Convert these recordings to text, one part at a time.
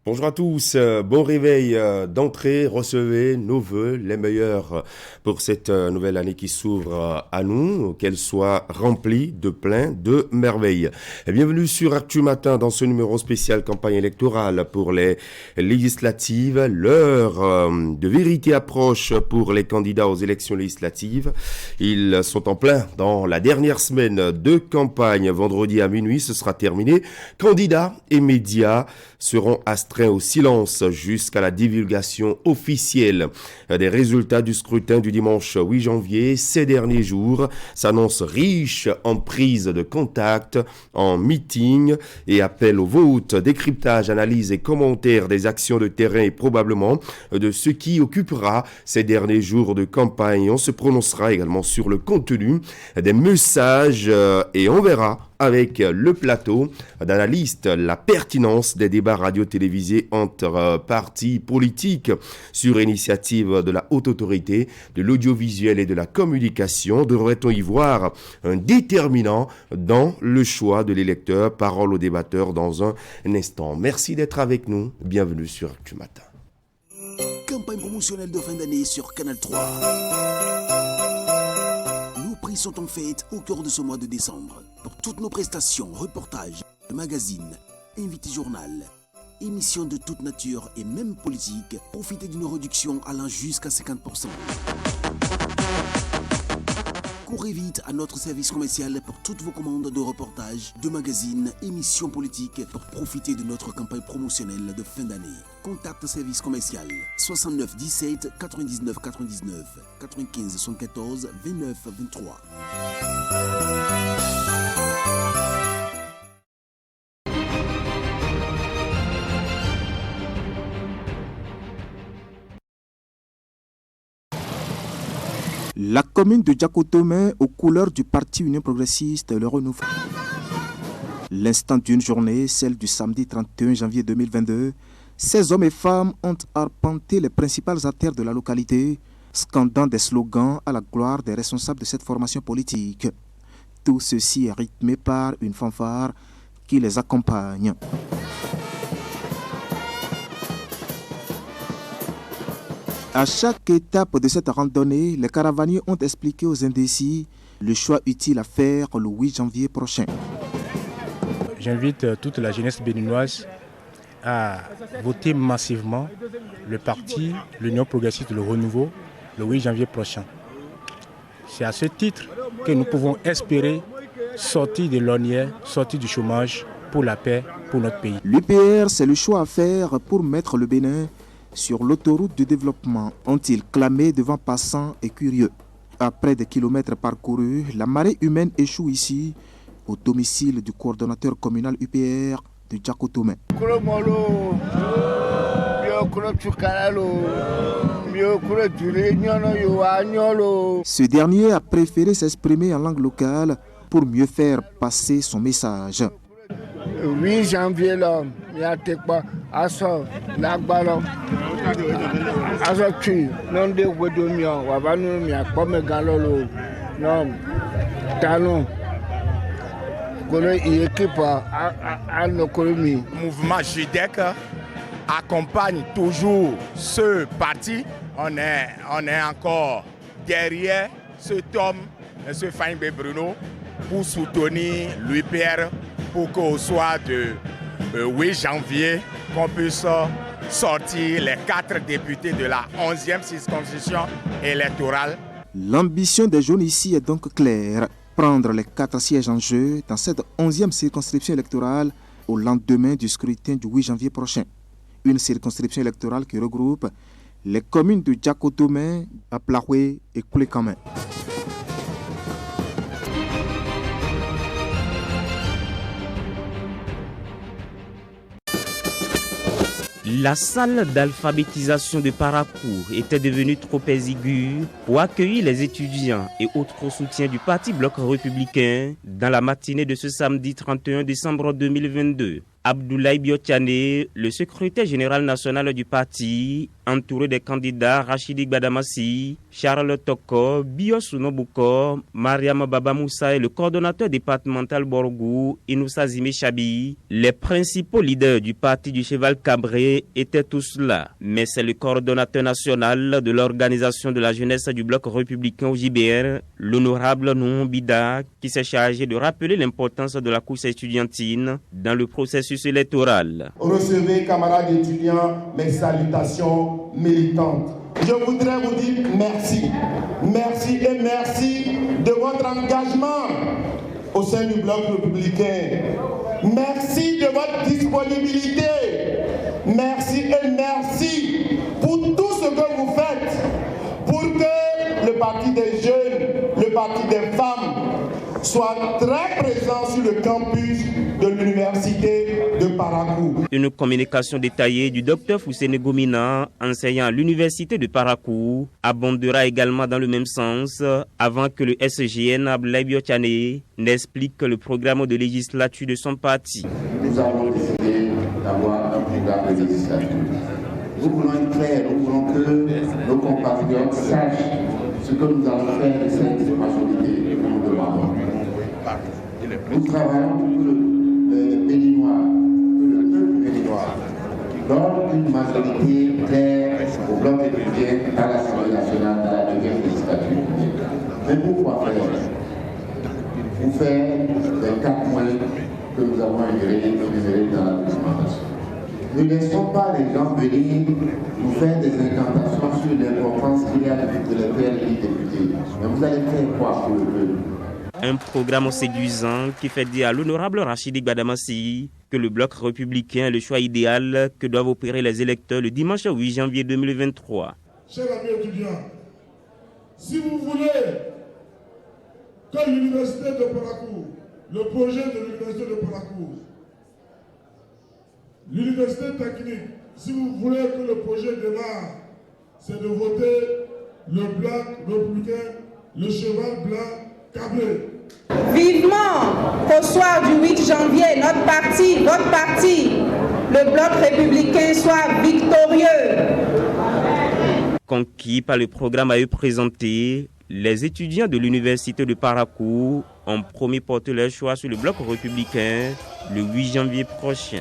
Bonjour à tous, bon réveil d'entrée, recevez nos voeux, les meilleurs pour cette nouvelle année qui s'ouvre à nous, qu'elle soit remplie de plein de merveilles. Et bienvenue sur Actu Matin dans ce numéro spécial campagne électorale pour les législatives. L'heure de vérité approche pour les candidats aux élections législatives. Ils sont en plein dans la dernière semaine de campagne. Vendredi à minuit, ce sera terminé. Candidats et médias seront astreints au silence jusqu'à la divulgation officielle des résultats du scrutin du dimanche 8 janvier. Ces derniers jours s'annoncent riches en prises de contact, en meetings et appels au vote, décryptage, analyse et commentaires des actions de terrain et probablement de ce qui occupera ces derniers jours de campagne. On se prononcera également sur le contenu des messages et on verra avec le plateau d'analystes la pertinence des débats radio-télévisés entre partis politiques sur initiative de la haute autorité de l'audiovisuel et de la communication. Devrait-on y voir un déterminant dans le choix de l'électeur? Parole aux débatteurs dans un instant. Merci d'être avec nous. Bienvenue sur Actu Matin. Campagne promotionnelle de fin d'année sur Canal 3. Prix sont en fête au cœur de ce mois de décembre. Pour toutes nos prestations, reportages, magazines, invités journal, émissions de toute nature et même politique, profitez d'une réduction allant jusqu'à 50%. Courez vite à notre service commercial pour toutes vos commandes de reportages, de magazines, émissions politiques pour profiter de notre campagne promotionnelle de fin d'année. Contact service commercial 69 17 99 99 95 74 29 23. La commune de Djakotomé aux couleurs du parti Union Progressiste Le Renouveau. L'instant d'une journée, celle du samedi 31 janvier 2022, ces hommes et femmes ont arpenté les principales artères de la localité, scandant des slogans à la gloire des responsables de cette formation politique. Tout ceci est rythmé par une fanfare qui les accompagne. À chaque étape de cette randonnée, les caravaniers ont expliqué aux indécis le choix utile à faire le 8 janvier prochain. J'invite toute la jeunesse béninoise à voter massivement le parti, l'Union Progressiste Le Renouveau, le 8 janvier prochain. C'est à ce titre que nous pouvons espérer sortir de l'ornière, sortir du chômage pour la paix, pour notre pays. L'UPR, c'est le choix à faire pour mettre le Bénin sur l'autoroute du développement, ont-ils clamé devant passants et curieux. Après des kilomètres parcourus, la marée humaine échoue ici, au domicile du coordonnateur communal UPR de Djakotomé. Ce dernier a préféré s'exprimer en langue locale pour mieux faire passer son message. 8 janvier là, il y a quoi aso lagbalo aso tu non de wedomio wa banu mi akome galolo non talon kono équipe à l'économie. Mouvement JDEC accompagne toujours ce parti. On est encore derrière cet homme, M. Faïmbé Bruno, pour soutenir l'UPR pour qu'au soir de 8 janvier, qu'on puisse sortir les 4 députés de la 11e circonscription électorale. L'ambition des jeunes ici est donc claire. Prendre les 4 sièges en jeu dans cette 11e circonscription électorale au lendemain du scrutin du 8 janvier prochain. Une circonscription électorale qui regroupe les communes de Djakotomé, Aplahoué et Koulekame. La salle d'alphabétisation de Paracourt était devenue trop exiguë pour accueillir les étudiants et autres soutiens du Parti Bloc républicain dans la matinée de ce samedi 31 décembre 2022. Abdoulaye Biotiane, le secrétaire général national du parti, entouré des candidats Rachidi Gbadamassi, Charles Toko, Bios Nobuko, Mariam Baba Moussa et le coordonnateur départemental Borgou, Inoussa Zime Chabi. Les principaux leaders du parti du Cheval Cabré étaient tous là. Mais c'est le coordonnateur national de l'organisation de la jeunesse du bloc républicain au JBR, l'honorable Nouhon Bida, qui s'est chargé de rappeler l'importance de la course estudiantine dans le processus électoral. Recevez, camarades étudiants, mes salutations militantes. Je voudrais vous dire merci. Merci et merci de votre engagement au sein du bloc républicain. Merci de votre disponibilité. Merci et merci pour tout ce que vous faites pour que le parti des jeunes, le parti des femmes soit très présent sur le campus de l'université de Parakou. Une communication détaillée du docteur Foussene Gomina, enseignant à l'université de Parakou, abondera également dans le même sens avant que le SGN Abdoulaye Biotiane n'explique le programme de législature de son parti. Nous avons décidé d'avoir un programme de législature. Nous voulons être clairs, nous voulons que nos compatriotes sachent ce que nous allons faire de cette majorité que nous demandons. Nous travaillons pour que le Béninois, que le peuple béninois donne une majorité claire au bloc républicain à l'Assemblée nationale dans la deuxième législature. Mais pourquoi faire? Pour faire les 4 points que nous avons énumérés dans la documentation. Ne laissons pas les gens venir nous faire des incantations sur l'importance qu'il y a de les faire les députés. Mais vous allez faire quoi pour le peuple? Un programme séduisant qui fait dire à l'honorable Rachidi Gbadamassi que le bloc républicain est le choix idéal que doivent opérer les électeurs le dimanche 8 janvier 2023. Chers amis étudiants, si vous voulez que l'université de Parakou, le projet de l'université de Parakou, l'université technique, si vous voulez que le projet démarre, c'est de voter le bloc républicain, le cheval blanc Cabré. Vivement qu'au soir du 8 janvier, notre parti, votre parti, le bloc républicain soit victorieux. Conquis par le programme à eux présenté, les étudiants de l'université de Parakou ont promis porter leur choix sur le bloc républicain le 8 janvier prochain.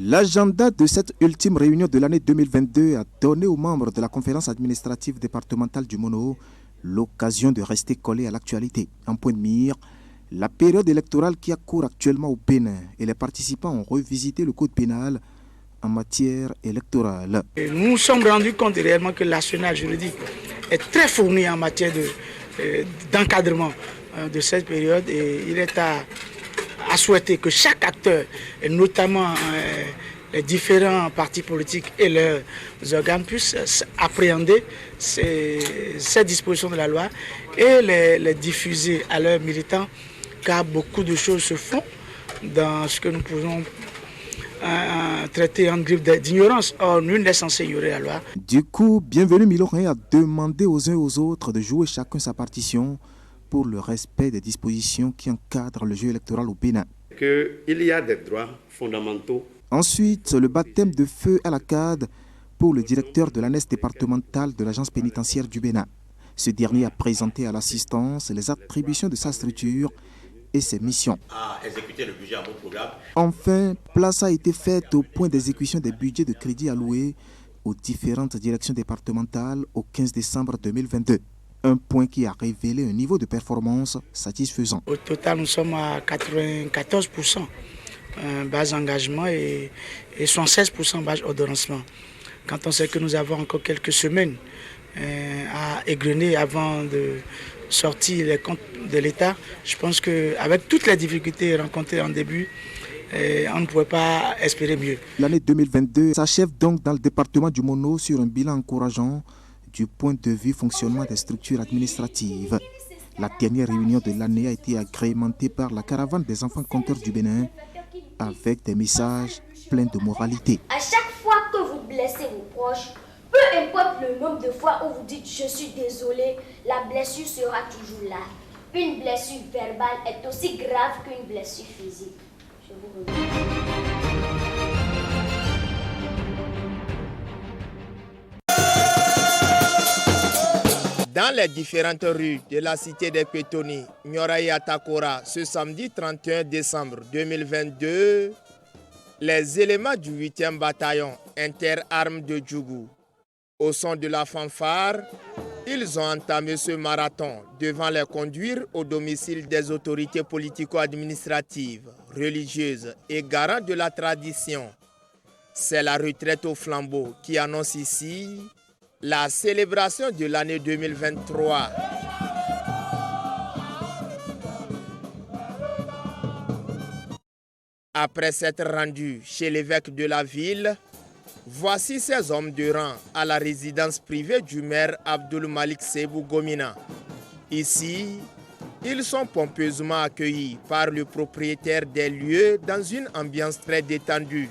L'agenda de cette ultime réunion de l'année 2022 a donné aux membres de la conférence administrative départementale du Mono l'occasion de rester collés à l'actualité. En point de mire, la période électorale qui a cours actuellement au Bénin et les participants ont revisité le code pénal en matière électorale. Nous nous sommes rendus compte réellement que l'arsenal juridique est très fourni en matière d'encadrement de cette période et il est à souhaiter que chaque acteur, et notamment les différents partis politiques et leurs organes, puissent appréhender ces dispositions de la loi et les diffuser à leurs militants, car beaucoup de choses se font dans ce que nous pouvons traiter en grippe d'ignorance. Or, nul n'est censé ignorer la loi. Du coup, Bienvenu Miloré a demandé aux uns et aux autres de jouer chacun sa partition pour le respect des dispositions qui encadrent le jeu électoral au Bénin. Qu'il y a des droits fondamentaux. Ensuite, le baptême de feu à la CAD pour le directeur de l'ANES départementale de l'agence pénitentiaire du Bénin. Ce dernier a présenté à l'assistance les attributions de sa structure et ses missions. À exécuter le budget à votre programme. Enfin, place a été faite au point d'exécution des budgets de crédit alloués aux différentes directions départementales au 15 décembre 2022. Un point qui a révélé un niveau de performance satisfaisant. Au total, nous sommes à 94% base engagement et 76% base ordonnancement. Quand on sait que nous avons encore quelques semaines à égrener avant de sortir les comptes de l'État, je pense qu'avec toutes les difficultés rencontrées en début, on ne pouvait pas espérer mieux. L'année 2022 s'achève donc dans le département du Mono sur un bilan encourageant du point de vue fonctionnement des structures administratives. La dernière réunion de l'année a été agrémentée par la caravane des enfants conquérants du Bénin avec des messages pleins de moralité. À chaque fois que vous blessez vos proches, Peu importe le nombre de fois où vous dites « je suis désolé », la blessure sera toujours là. Une blessure verbale est aussi grave qu'une blessure physique. Je vous remercie. Dans les différentes rues de la cité des Pétoni, Nyoraï Atakora, ce samedi 31 décembre 2022, les éléments du 8e bataillon interarmes de Djougou, au son de la fanfare, ils ont entamé ce marathon devant les conduire au domicile des autorités politico-administratives, religieuses et garants de la tradition. C'est la retraite au flambeau qui annonce ici la célébration de l'année 2023. Après s'être rendu chez l'évêque de la ville, voici ces hommes de rang à la résidence privée du maire Abdul Malik Sebou Gomina. Ici, ils sont pompeusement accueillis par le propriétaire des lieux dans une ambiance très détendue.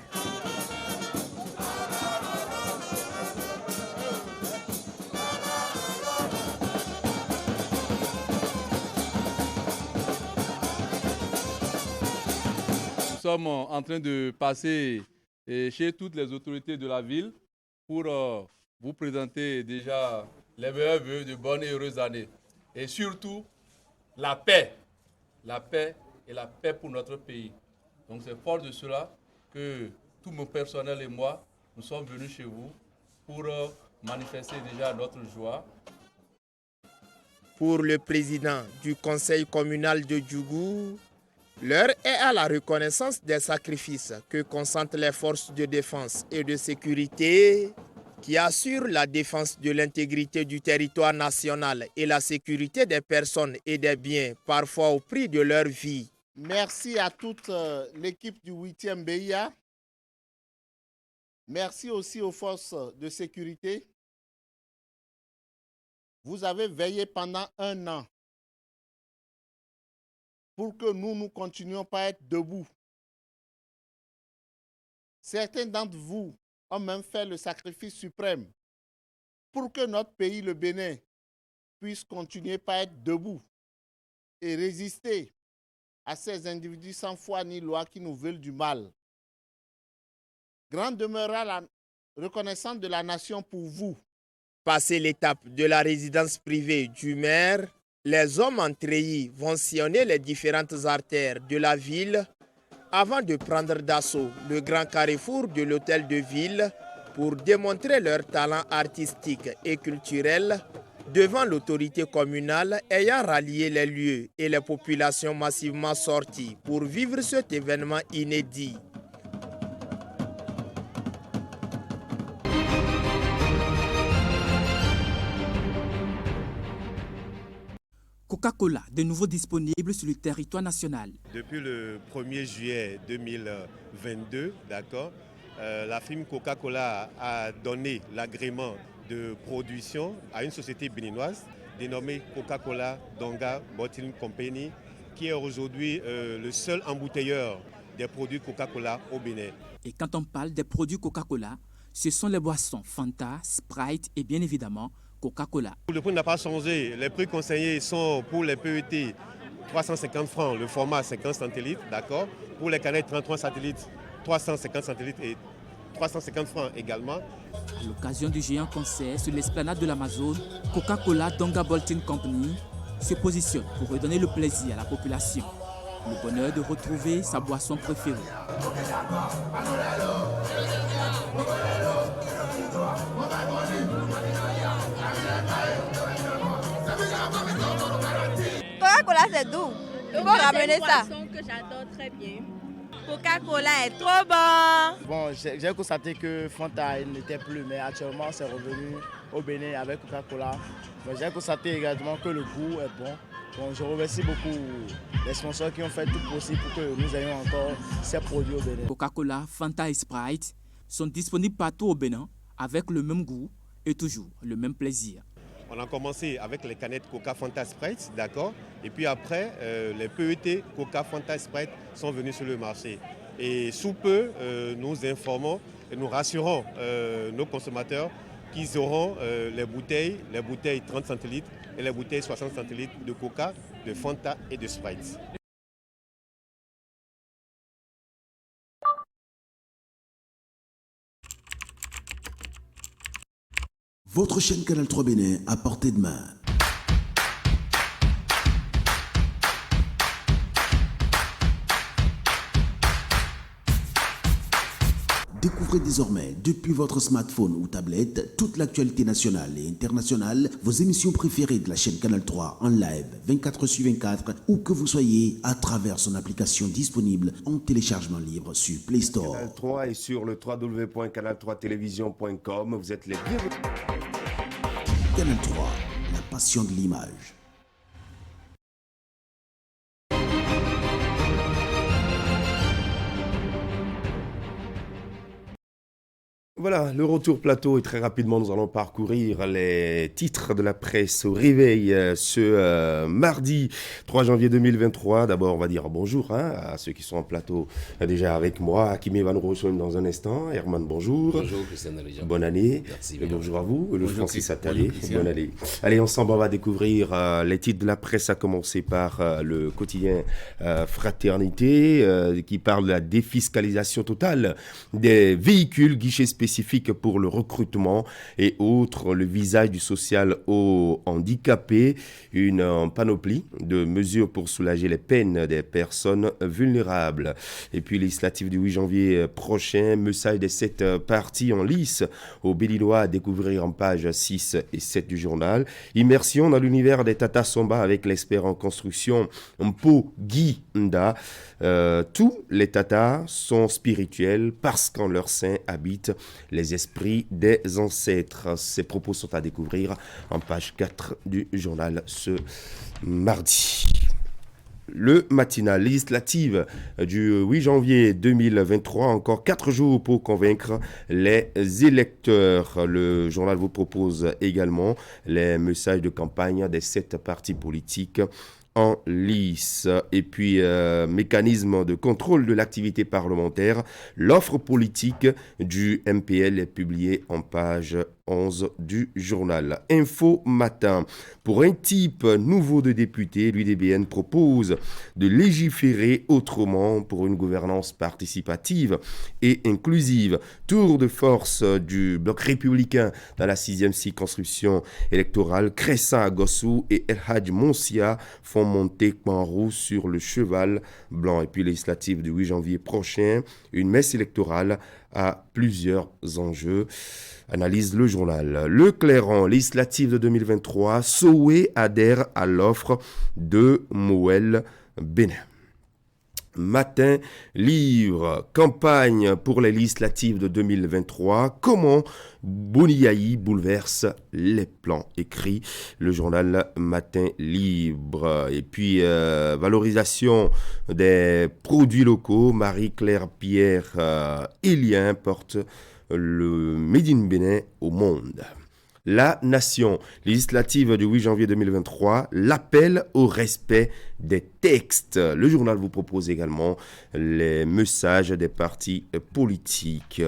Nous sommes en train de passer chez toutes les autorités de la ville pour vous présenter déjà les meilleurs vœux de bonnes et heureuses années. Et surtout, la paix. La paix et la paix pour notre pays. Donc c'est fort de cela que tout mon personnel et moi, nous sommes venus chez vous pour manifester déjà notre joie. Pour le président du conseil communal de Djougou, l'heure est à la reconnaissance des sacrifices que consentent les forces de défense et de sécurité qui assurent la défense de l'intégrité du territoire national et la sécurité des personnes et des biens, parfois au prix de leur vie. Merci à toute l'équipe du 8e BIA. Merci aussi aux forces de sécurité. Vous avez veillé pendant 1 an pour que nous continuions pas à être debout. Certains d'entre vous ont même fait le sacrifice suprême pour que notre pays, le Bénin, puisse continuer pas à être debout et résister à ces individus sans foi ni loi qui nous veulent du mal. Grande demeurera la reconnaissance de la nation pour vous. Passé l'étape de la résidence privée du maire, les hommes en treillis vont sillonner les différentes artères de la ville avant de prendre d'assaut le grand carrefour de l'hôtel de ville pour démontrer leur talent artistique et culturel devant l'autorité communale ayant rallié les lieux et les populations massivement sorties pour vivre cet événement inédit. Coca-Cola, de nouveau disponible sur le territoire national. Depuis le 1er juillet 2022, d'accord, la firme Coca-Cola a donné l'agrément de production à une société béninoise dénommée Coca-Cola Donga Bottling Company, qui est aujourd'hui le seul embouteilleur des produits Coca-Cola au Bénin. Et quand on parle des produits Coca-Cola, ce sont les boissons Fanta, Sprite et bien évidemment Coca-Cola. Le prix n'a pas changé. Les prix conseillés sont pour les PET 350 francs, le format 50 centilitres, d'accord. Pour les canettes 33 centilitres, 350 centilitres et 350 francs également. À l'occasion du géant concert sur l'esplanade de l'Amazone, Coca-Cola Donga Bottling Company se positionne pour redonner le plaisir à la population. Le bonheur de retrouver sa boisson préférée. Coca-Cola c'est doux. Il faut ramener ça. C'est une boisson que j'adore très bien. Coca-Cola est trop bon. Bon, j'ai constaté que Fanta n'était plus, mais actuellement c'est revenu au Bénin avec Coca-Cola. J'ai constaté également que le goût est bon. Bon, je remercie beaucoup les sponsors qui ont fait tout possible pour que nous ayons encore ces produits au Bénin. Coca-Cola, Fanta et Sprite sont disponibles partout au Bénin avec le même goût et toujours le même plaisir. On a commencé avec les canettes Coca Fanta Sprite, d'accord. Et puis après, les PET Coca Fanta Sprite sont venus sur le marché. Et sous peu, nous informons et nous rassurons nos consommateurs qu'ils auront les bouteilles 30 centilitres et les bouteilles 60 centilitres de Coca, de Fanta et de Sprite. Votre chaîne Canal 3 Bénin à portée de main. Découvrez désormais, depuis votre smartphone ou tablette, toute l'actualité nationale et internationale, vos émissions préférées de la chaîne Canal 3 en live 24/24, où que vous soyez, à travers son application disponible en téléchargement libre sur Play Store. Canal 3 et sur le www.canal3television.com, vous êtes les bienvenus. Canal 3, la passion de l'image. Voilà, le retour plateau et très rapidement nous allons parcourir les titres de la presse au réveil ce mardi 3 janvier 2023. D'abord on va dire bonjour à ceux qui sont en plateau déjà avec moi. Hakimi va nous rejoindre dans un instant. Herman, bonjour. Bonjour Christian Alijan. Bonne année. Merci. Et bonjour à vous. Le Francis Attalé. Bonne année. Allez, ensemble on va découvrir les titres de la presse, à commencer par le quotidien Fraternité qui parle de la défiscalisation totale des véhicules, guichets spécifiques pour le recrutement et autres, le visage du social aux handicapés, une panoplie de mesures pour soulager les peines des personnes vulnérables. Et puis législative du 8 janvier prochain, message des 7 partis en lice au Béninois à découvrir en pages 6 et 7 du journal. Immersion dans l'univers des Tata Somba avec l'expert en construction Mpo Guy Nda. Tous les Tatas sont spirituels parce qu'en leur sein habitent les esprits des ancêtres. Ces propos sont à découvrir en page 4 du journal ce mardi. Le matinal législative du 8 janvier 2023, encore 4 jours pour convaincre les électeurs. Le journal vous propose également les messages de campagne des 7 partis politiques en lice. Et puis, mécanisme de contrôle de l'activité parlementaire. L'offre politique du MPL est publiée en page 11 du journal. Info Matin. Pour un type nouveau de député, l'UDBN propose de légiférer autrement pour une gouvernance participative et inclusive. Tour de force du bloc républicain dans la 6e circonscription électorale. Cressa Agossou et El Hadj Monsia font monter Kmanrou sur le cheval blanc. Et puis législative du 8 janvier prochain, une messe électorale à plusieurs enjeux. Analyse le journal. Le Clairon, législative de 2023, Sowe adhère à l'offre de Moël Bénin. Matin livre, campagne pour les législatives de 2023. Comment Boniaï bouleverse les plans, écrit le journal Matin Libre. Et puis, valorisation des produits locaux. Marie-Claire Pierre Élien porte le Made in Bénin au monde. La Nation, législative du 8 janvier 2023, l'appel au respect des textes. Le journal vous propose également les messages des partis politiques.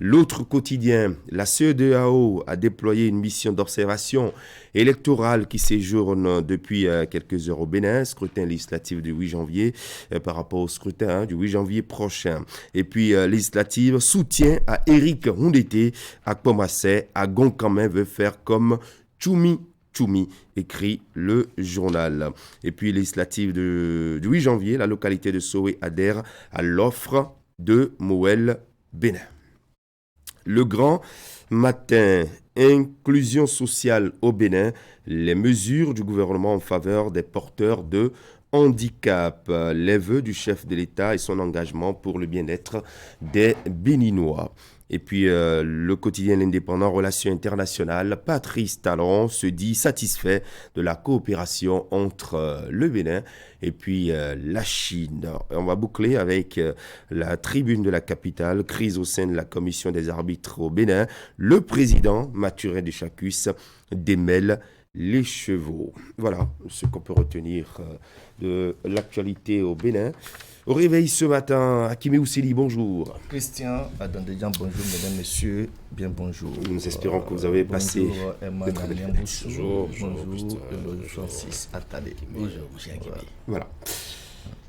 L'autre quotidien, la CEDEAO a déployé une mission d'observation électorale qui séjourne depuis quelques heures au Bénin, scrutin législatif du 8 janvier par rapport au scrutin du 8 janvier prochain. Et puis législative, soutien à Éric Rondeté, à Pomassé, à Goncamin veut faire comme Tchoumi, écrit le journal. Et puis législative du 8 janvier, la localité de Sowe adhère à l'offre de Moël Bénin. Le Grand Matin, inclusion sociale au Bénin, les mesures du gouvernement en faveur des porteurs de handicap, les vœux du chef de l'État et son engagement pour le bien-être des Béninois. Et puis le quotidien L'Indépendant, Relations internationales, Patrice Talon se dit satisfait de la coopération entre le Bénin et puis la Chine. On va boucler avec la tribune de la capitale, crise au sein de la commission des arbitres au Bénin. Le président Mathurin de Chacus démêle les chevaux. Voilà ce qu'on peut retenir de l'actualité au Bénin. Au réveil ce matin, Hakimé Oussili, bonjour. Christian Adandédian, bonjour mesdames, messieurs, bien bonjour. Nous espérons que vous avez passé de très belles fêtes. Bonjour, Francis Attali. Bonjour, monsieur Hakimé. Voilà.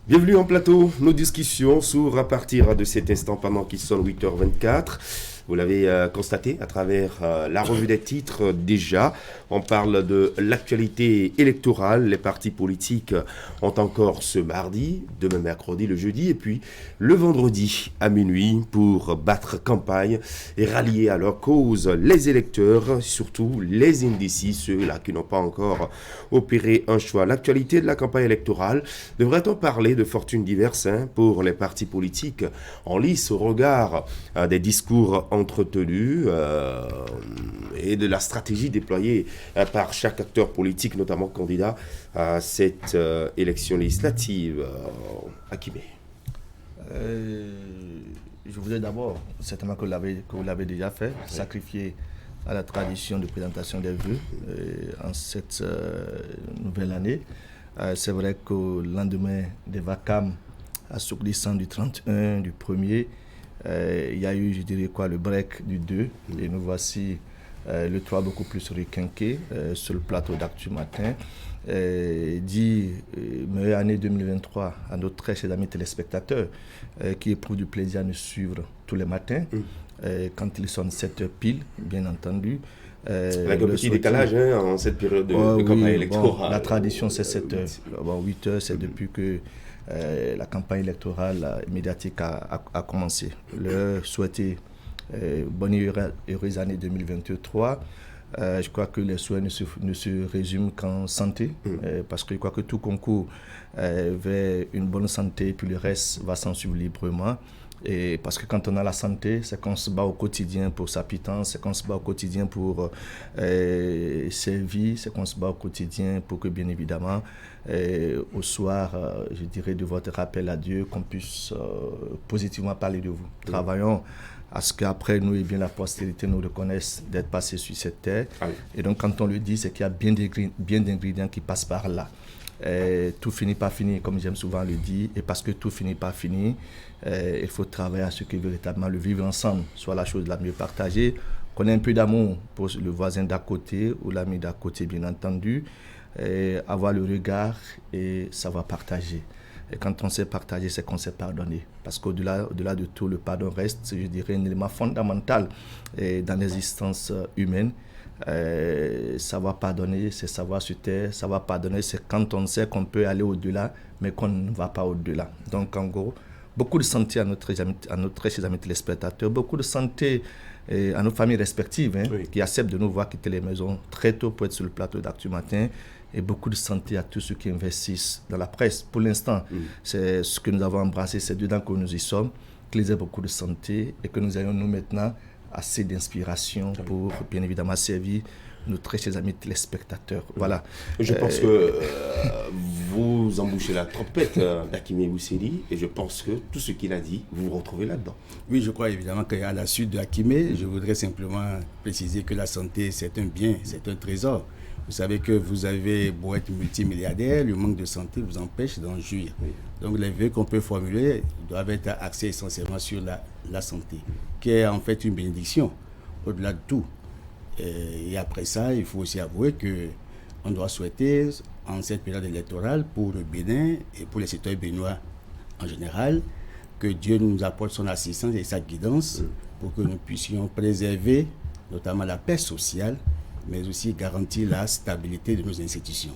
Bienvenue en plateau, nos discussions s'ouvrent à partir de cet instant pendant qu'il sonne 8h24. Vous l'avez constaté à travers la revue des titres déjà. On parle de l'actualité électorale. Les partis politiques ont encore ce mardi, demain mercredi, le jeudi, et puis le vendredi à minuit pour battre campagne et rallier à leur cause les électeurs, surtout les indécis, ceux-là qui n'ont pas encore opéré un choix. L'actualité de la campagne électorale, devrait-on parler de fortunes diverses pour les partis politiques en lice au regard des discours entretenus et de la stratégie déployée par chaque acteur politique, notamment candidat à cette élection législative. Hakimé. Je voudrais d'abord, certainement que vous l'avez déjà fait, sacrifier à la tradition de présentation des vœux en cette nouvelle année. C'est vrai qu'au lendemain des vacances assourdissants du 31, du 1er, il y a eu, je dirais quoi, le break du 2, et nous voici le 3 beaucoup plus requinqué sur le plateau d'Actu Matin. Dit meilleure année 2023 à nos très chers amis téléspectateurs qui éprouvent du plaisir à nous suivre tous les matins quand ils sonnent 7h pile, bien entendu. Avec un petit décalage en cette période de campagne électorale. Bon, la tradition c'est 7h. Bon, 8h c'est depuis que la campagne électorale médiatique a commencé. Leur souhaiter bonne et heureuse année 2023. Je crois que les souhaits ne se résument qu'en santé, parce que je crois que tout concourt vers une bonne santé, puis le reste va s'en suivre librement. Et parce que quand on a la santé, c'est qu'on se bat au quotidien pour sa pitance, c'est qu'on se bat au quotidien pour servir, c'est qu'on se bat au quotidien pour que, bien évidemment, au soir, je dirais, de votre rappel à Dieu, qu'on puisse positivement parler de vous. Travaillons à ce qu'après nous et bien la postérité nous reconnaisse d'être passés sur cette terre. Et donc quand on le dit, c'est qu'il y a bien d'ingrédients qui passent par là. Tout finit par finir, comme j'aime souvent le dire, et parce que tout finit par finir, il faut travailler à ce que véritablement le vivre ensemble soit la chose la mieux partagée, qu'on ait un peu d'amour pour le voisin d'à côté ou l'ami d'à côté, bien entendu, avoir le regard et savoir partager. Et quand on sait partager, c'est qu'on sait pardonner. Parce qu'au-delà de tout, le pardon reste, je dirais, un élément fondamental dans l'existence humaine. Savoir pardonner, c'est savoir se taire. Savoir pardonner, c'est quand on sait qu'on peut aller au-delà, mais qu'on ne va pas au-delà. Donc, en gros, beaucoup de santé à notre chers amis téléspectateurs, beaucoup de santé à nos familles respectives, qui acceptent de nous voir quitter les maisons très tôt pour être sur le plateau d'Actu Matin. Et beaucoup de santé à tous ceux qui investissent dans la presse. Pour l'instant, c'est ce que nous avons embrassé, c'est dedans que nous y sommes, qu'ils aient beaucoup de santé et que nous ayons nous maintenant assez d'inspiration pour bien évidemment servir nos très chers amis téléspectateurs. Voilà. Je pense que vous embouchez la trompette d'Hakimé Oussili et je pense que tout ce qu'il a dit, vous vous retrouvez là-dedans. Oui, je crois évidemment qu'à la suite de Hakimé, je voudrais simplement préciser que la santé, c'est un bien, c'est un trésor. Vous savez que vous avez beau être multimilliardaire, le manque de santé vous empêche d'en jouir. Oui. Donc les vœux qu'on peut formuler doivent être axés essentiellement sur la santé, qui est en fait une bénédiction, au-delà de tout. Et après ça, il faut aussi avouer qu'on doit souhaiter, en cette période électorale, pour le Bénin et pour les citoyens béninois en général, que Dieu nous apporte son assistance et sa guidance pour que nous puissions préserver notamment la paix sociale, mais aussi garantir la stabilité de nos institutions,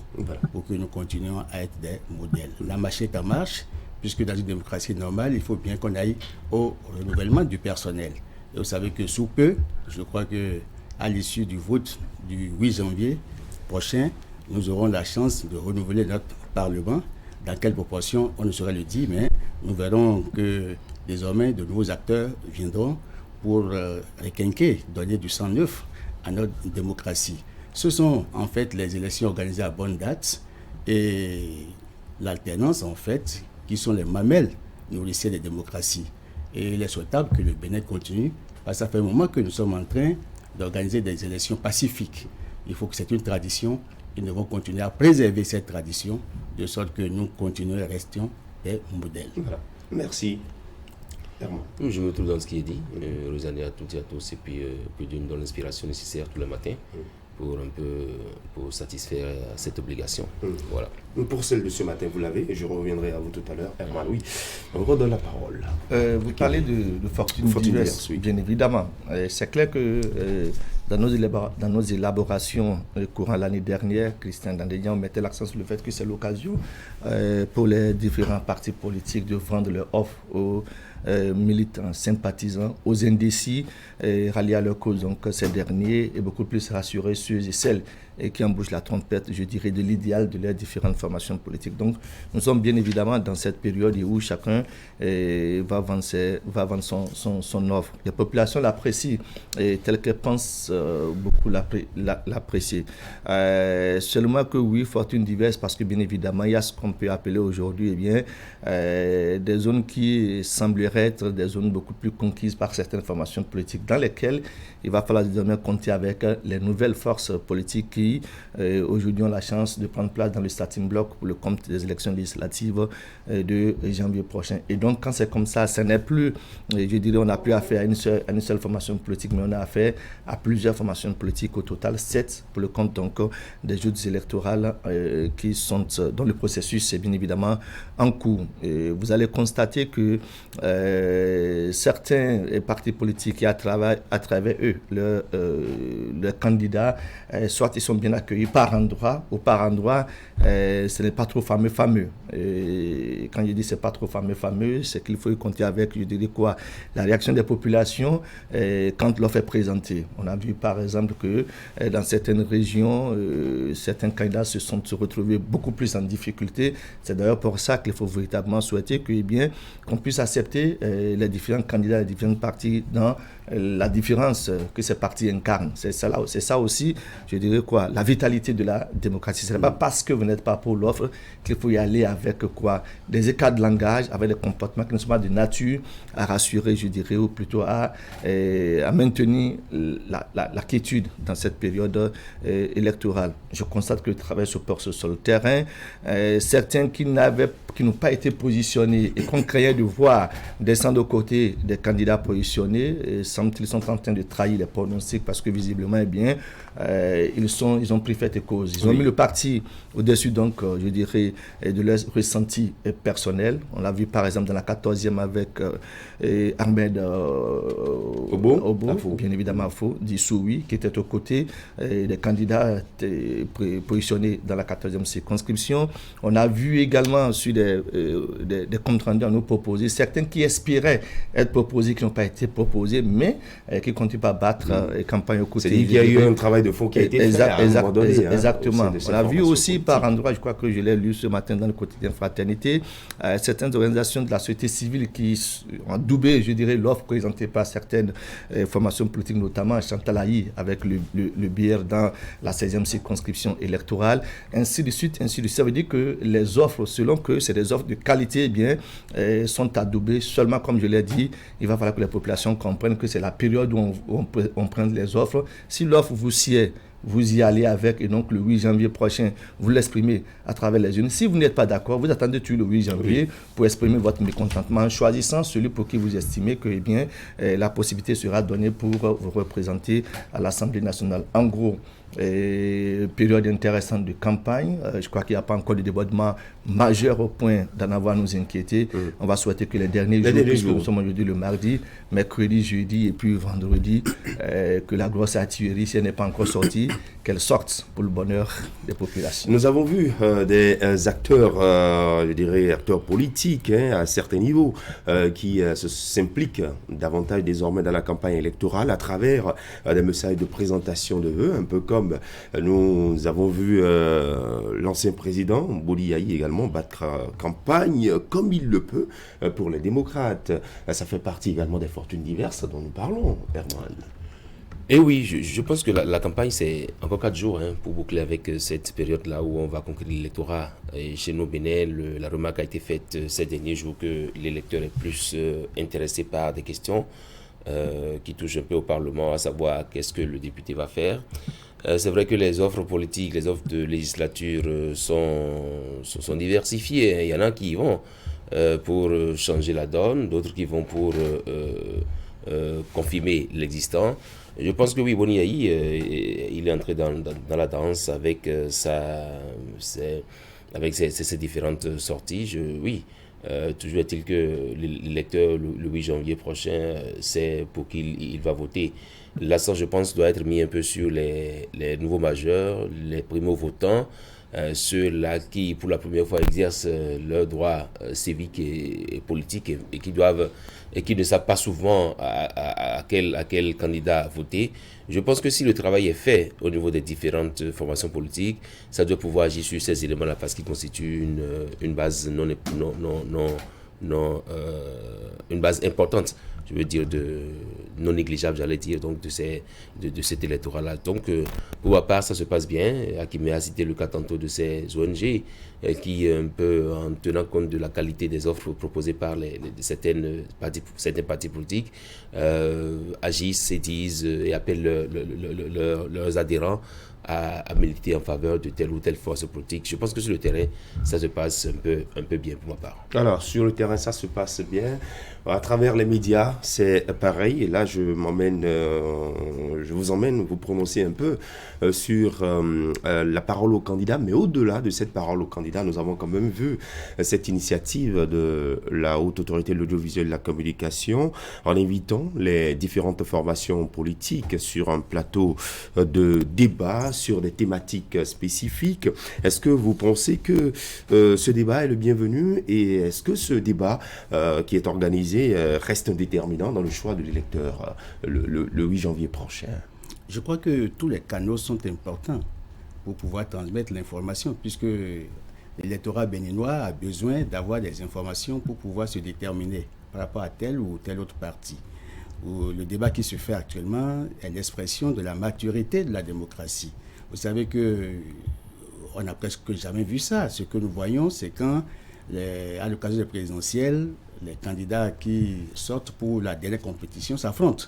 pour que nous continuions à être des modèles. La marche est en marche, puisque dans une démocratie normale, il faut bien qu'on aille au renouvellement du personnel. Et vous savez que sous peu, je crois qu'à l'issue du vote du 8 janvier prochain, nous aurons la chance de renouveler notre Parlement. Dans quelle proportion, on ne saurait le dire, mais nous verrons que désormais de nouveaux acteurs viendront pour requinquer, donner du sang neuf à notre démocratie. Ce sont en fait les élections organisées à bonne date et l'alternance en fait qui sont les mamelles nourricières des démocraties. Et il est souhaitable que le Bénin continue parce que ça fait un moment que nous sommes en train d'organiser des élections pacifiques. Il faut que c'est une tradition et nous devons continuer à préserver cette tradition de sorte que nous continuons et restions des modèles. Voilà. Merci. Je me trouve dans ce qui est dit. Heureuse année à toutes et à tous, et puis que Dieu nous donne l'inspiration nécessaire tous les matins pour satisfaire cette obligation. Voilà. Pour celle de ce matin, vous l'avez, et je reviendrai à vous tout à l'heure. Herman, oui, on redonne la parole. Vous parlez de fortune diverse, oui. Bien évidemment. C'est clair que dans nos élaborations courant l'année dernière, Christian Dandédian mettait l'accent sur le fait que c'est l'occasion pour les différents partis politiques de vendre leur offre aux militants, sympathisants, aux indécis, ralliés à leur cause. Donc ces derniers est beaucoup plus rassurés ceux et celles qui embouchent la trompette, je dirais, de l'idéal de leurs différentes formations politiques. Donc nous sommes bien évidemment dans cette période où chacun va vendre son offre. Les populations l'apprécient telle qu'elles pensent beaucoup l'apprécier. Seulement que oui, fortune diverse, parce que bien évidemment, il y a ce qu'on peut appeler aujourd'hui des zones qui sembleraient être des zones beaucoup plus conquises par certaines formations politiques, dans lesquelles il va falloir désormais compter avec les nouvelles forces politiques qui aujourd'hui ont la chance de prendre place dans le starting block pour le compte des élections législatives de janvier prochain. Et donc quand c'est comme ça, ce n'est plus, je dirais, on n'a plus affaire à une seule formation politique, mais on a affaire à plusieurs formations politiques, au total 7 pour le compte donc des joutes électorales qui sont dans le processus, est bien évidemment en cours. Et vous allez constater que certains partis politiques, à travers eux, leurs candidats, soit ils sont bien accueillis par endroit, ou par endroit, ce n'est pas trop fameux. Et quand je dis c'est pas trop fameux, c'est qu'il faut y compter avec, je dirais quoi, la réaction des populations quand l'offre est présentée. On a vu par exemple que dans certaines régions, certains candidats se sont retrouvés beaucoup plus en difficulté. C'est d'ailleurs pour ça qu'il faut véritablement souhaiter qu'on puisse accepter les différents candidats, les différents partis dans la différence que ces partis incarnent. C'est ça aussi, je dirais quoi, la vitalité de la démocratie. Ce n'est pas parce que vous n'êtes pas pour l'offre qu'il faut y aller avec quoi, des écarts de langage, avec des comportements qui ne sont pas de nature à rassurer, je dirais, ou plutôt à maintenir la quiétude dans cette période électorale. Je constate que le travail se porte sur le terrain. Certains qui n'ont pas été positionnés et qu'on craignait de voir descendre aux côtés des candidats positionnés, semble-t-il, sont en train de trahir les pronostics parce que visiblement, ils ont pris fait et cause. Ils ont mis le parti au-dessus, donc, je dirais, de leur ressenti personnel. On l'a vu par exemple dans la 14e avec Ahmed Obo, bien évidemment Faux, d'Issoui, qui était aux côtés des candidats positionnés dans la 14e circonscription. On a vu également sur des comptes rendus à nous proposer, certains qui espéraient être proposés, qui n'ont pas été proposés, mais qui continuent à battre campagne au côté. C'est-à-dire qu'il y a eu un travail de fond qui a été fait à un moment donné. Exactement. On a vu aussi par endroit, je crois que je l'ai lu ce matin dans le quotidien Fraternité, certaines organisations de la société civile qui ont doublé, je dirais, l'offre présentée par certaines formations politiques, notamment Chantal Ahi avec le BR dans la 16e circonscription électorale, ainsi de suite. Ça veut dire que les offres, selon que c'est des offres de qualité, sont adoubées. Seulement, comme je l'ai dit, il va falloir que les populations comprennent que c'est la période où on prend les offres. Si l'offre vous sied, vous y allez avec, et donc le 8 janvier prochain, vous l'exprimez à travers les urnes. Si vous n'êtes pas d'accord, vous attendez tout le 8 janvier pour exprimer votre mécontentement, en choisissant celui pour qui vous estimez que la possibilité sera donnée pour vous représenter à l'Assemblée nationale. En gros, période intéressante de campagne. Je crois qu'il n'y a pas encore de débordement majeur au point d'en avoir à nous inquiéter. On va souhaiter que les derniers jours, puisque nous sommes aujourd'hui le mardi, mercredi, jeudi et puis vendredi, que la grosse artillerie, si elle n'est pas encore sortie, qu'elle sorte pour le bonheur des populations. Nous avons vu des acteurs, je dirais acteurs politiques à certains niveaux, qui s'impliquent davantage désormais dans la campagne électorale à travers des messages de présentation de vœux, un peu comme nous avons vu l'ancien président Boli Yahi également battre campagne comme il le peut pour les démocrates. Ça fait partie également des fortunes diverses dont nous parlons, Herman. Et oui, je pense que la campagne, c'est encore 4 jours pour boucler avec cette période-là où on va conquérir l'électorat. Et chez nous, Bénin, la remarque a été faite ces derniers jours que l'électeur est plus intéressé par des questions qui touchent un peu au Parlement, à savoir qu'est-ce que le député va faire. C'est vrai que les offres politiques, les offres de législature sont diversifiées. Il y en a qui y vont. pour changer la donne, d'autres qui vont pour confirmer l'existant. Je pense que oui, Boni Yayi, il est entré dans la danse avec ses différentes sorties. Oui, toujours est-il que l'électeur, le 8 janvier prochain, c'est pour qu'il va voter. L'accent, je pense, doit être mis un peu sur les nouveaux majeurs, les primo-votants, ceux-là qui, pour la première fois, exercent leurs droits civiques et politiques et qui ne savent pas souvent à quel candidat voter. Je pense que si le travail est fait au niveau des différentes formations politiques, ça doit pouvoir agir sur ces éléments-là parce qu'ils constituent une base une base importante, je veux dire, non négligeable, j'allais dire, donc de cet électorat-là. Donc, pour ma part, ça se passe bien. Akimé a cité le cas tantôt de ces ONG qui, un peu en tenant compte de la qualité des offres proposées par certains partis politiques, agissent et disent et appellent leurs adhérents à militer en faveur de telle ou telle force politique. Je pense que sur le terrain, ça se passe un peu bien pour ma part. Alors, sur le terrain, ça se passe bien. À travers les médias, c'est pareil. Et là, je vous emmène vous prononcer un peu sur la parole au candidat. Mais au-delà de cette parole au candidat, nous avons quand même vu cette initiative de la Haute Autorité de l'Audiovisuel et de la Communication en invitant les différentes formations politiques sur un plateau de débat sur des thématiques spécifiques. Est-ce que vous pensez que ce débat est le bienvenu et est-ce que ce débat qui est organisé reste un déterminant dans le choix de l'électeur le 8 janvier prochain? Je crois que tous les canaux sont importants pour pouvoir transmettre l'information puisque l'électorat béninois a besoin d'avoir des informations pour pouvoir se déterminer par rapport à tel ou tel autre parti. Le débat qui se fait actuellement est l'expression de la maturité de la démocratie. Vous savez qu'on n'a presque jamais vu ça. Ce que nous voyons, c'est quand, à l'occasion des présidentielles, les candidats qui sortent pour la dernière compétition s'affrontent.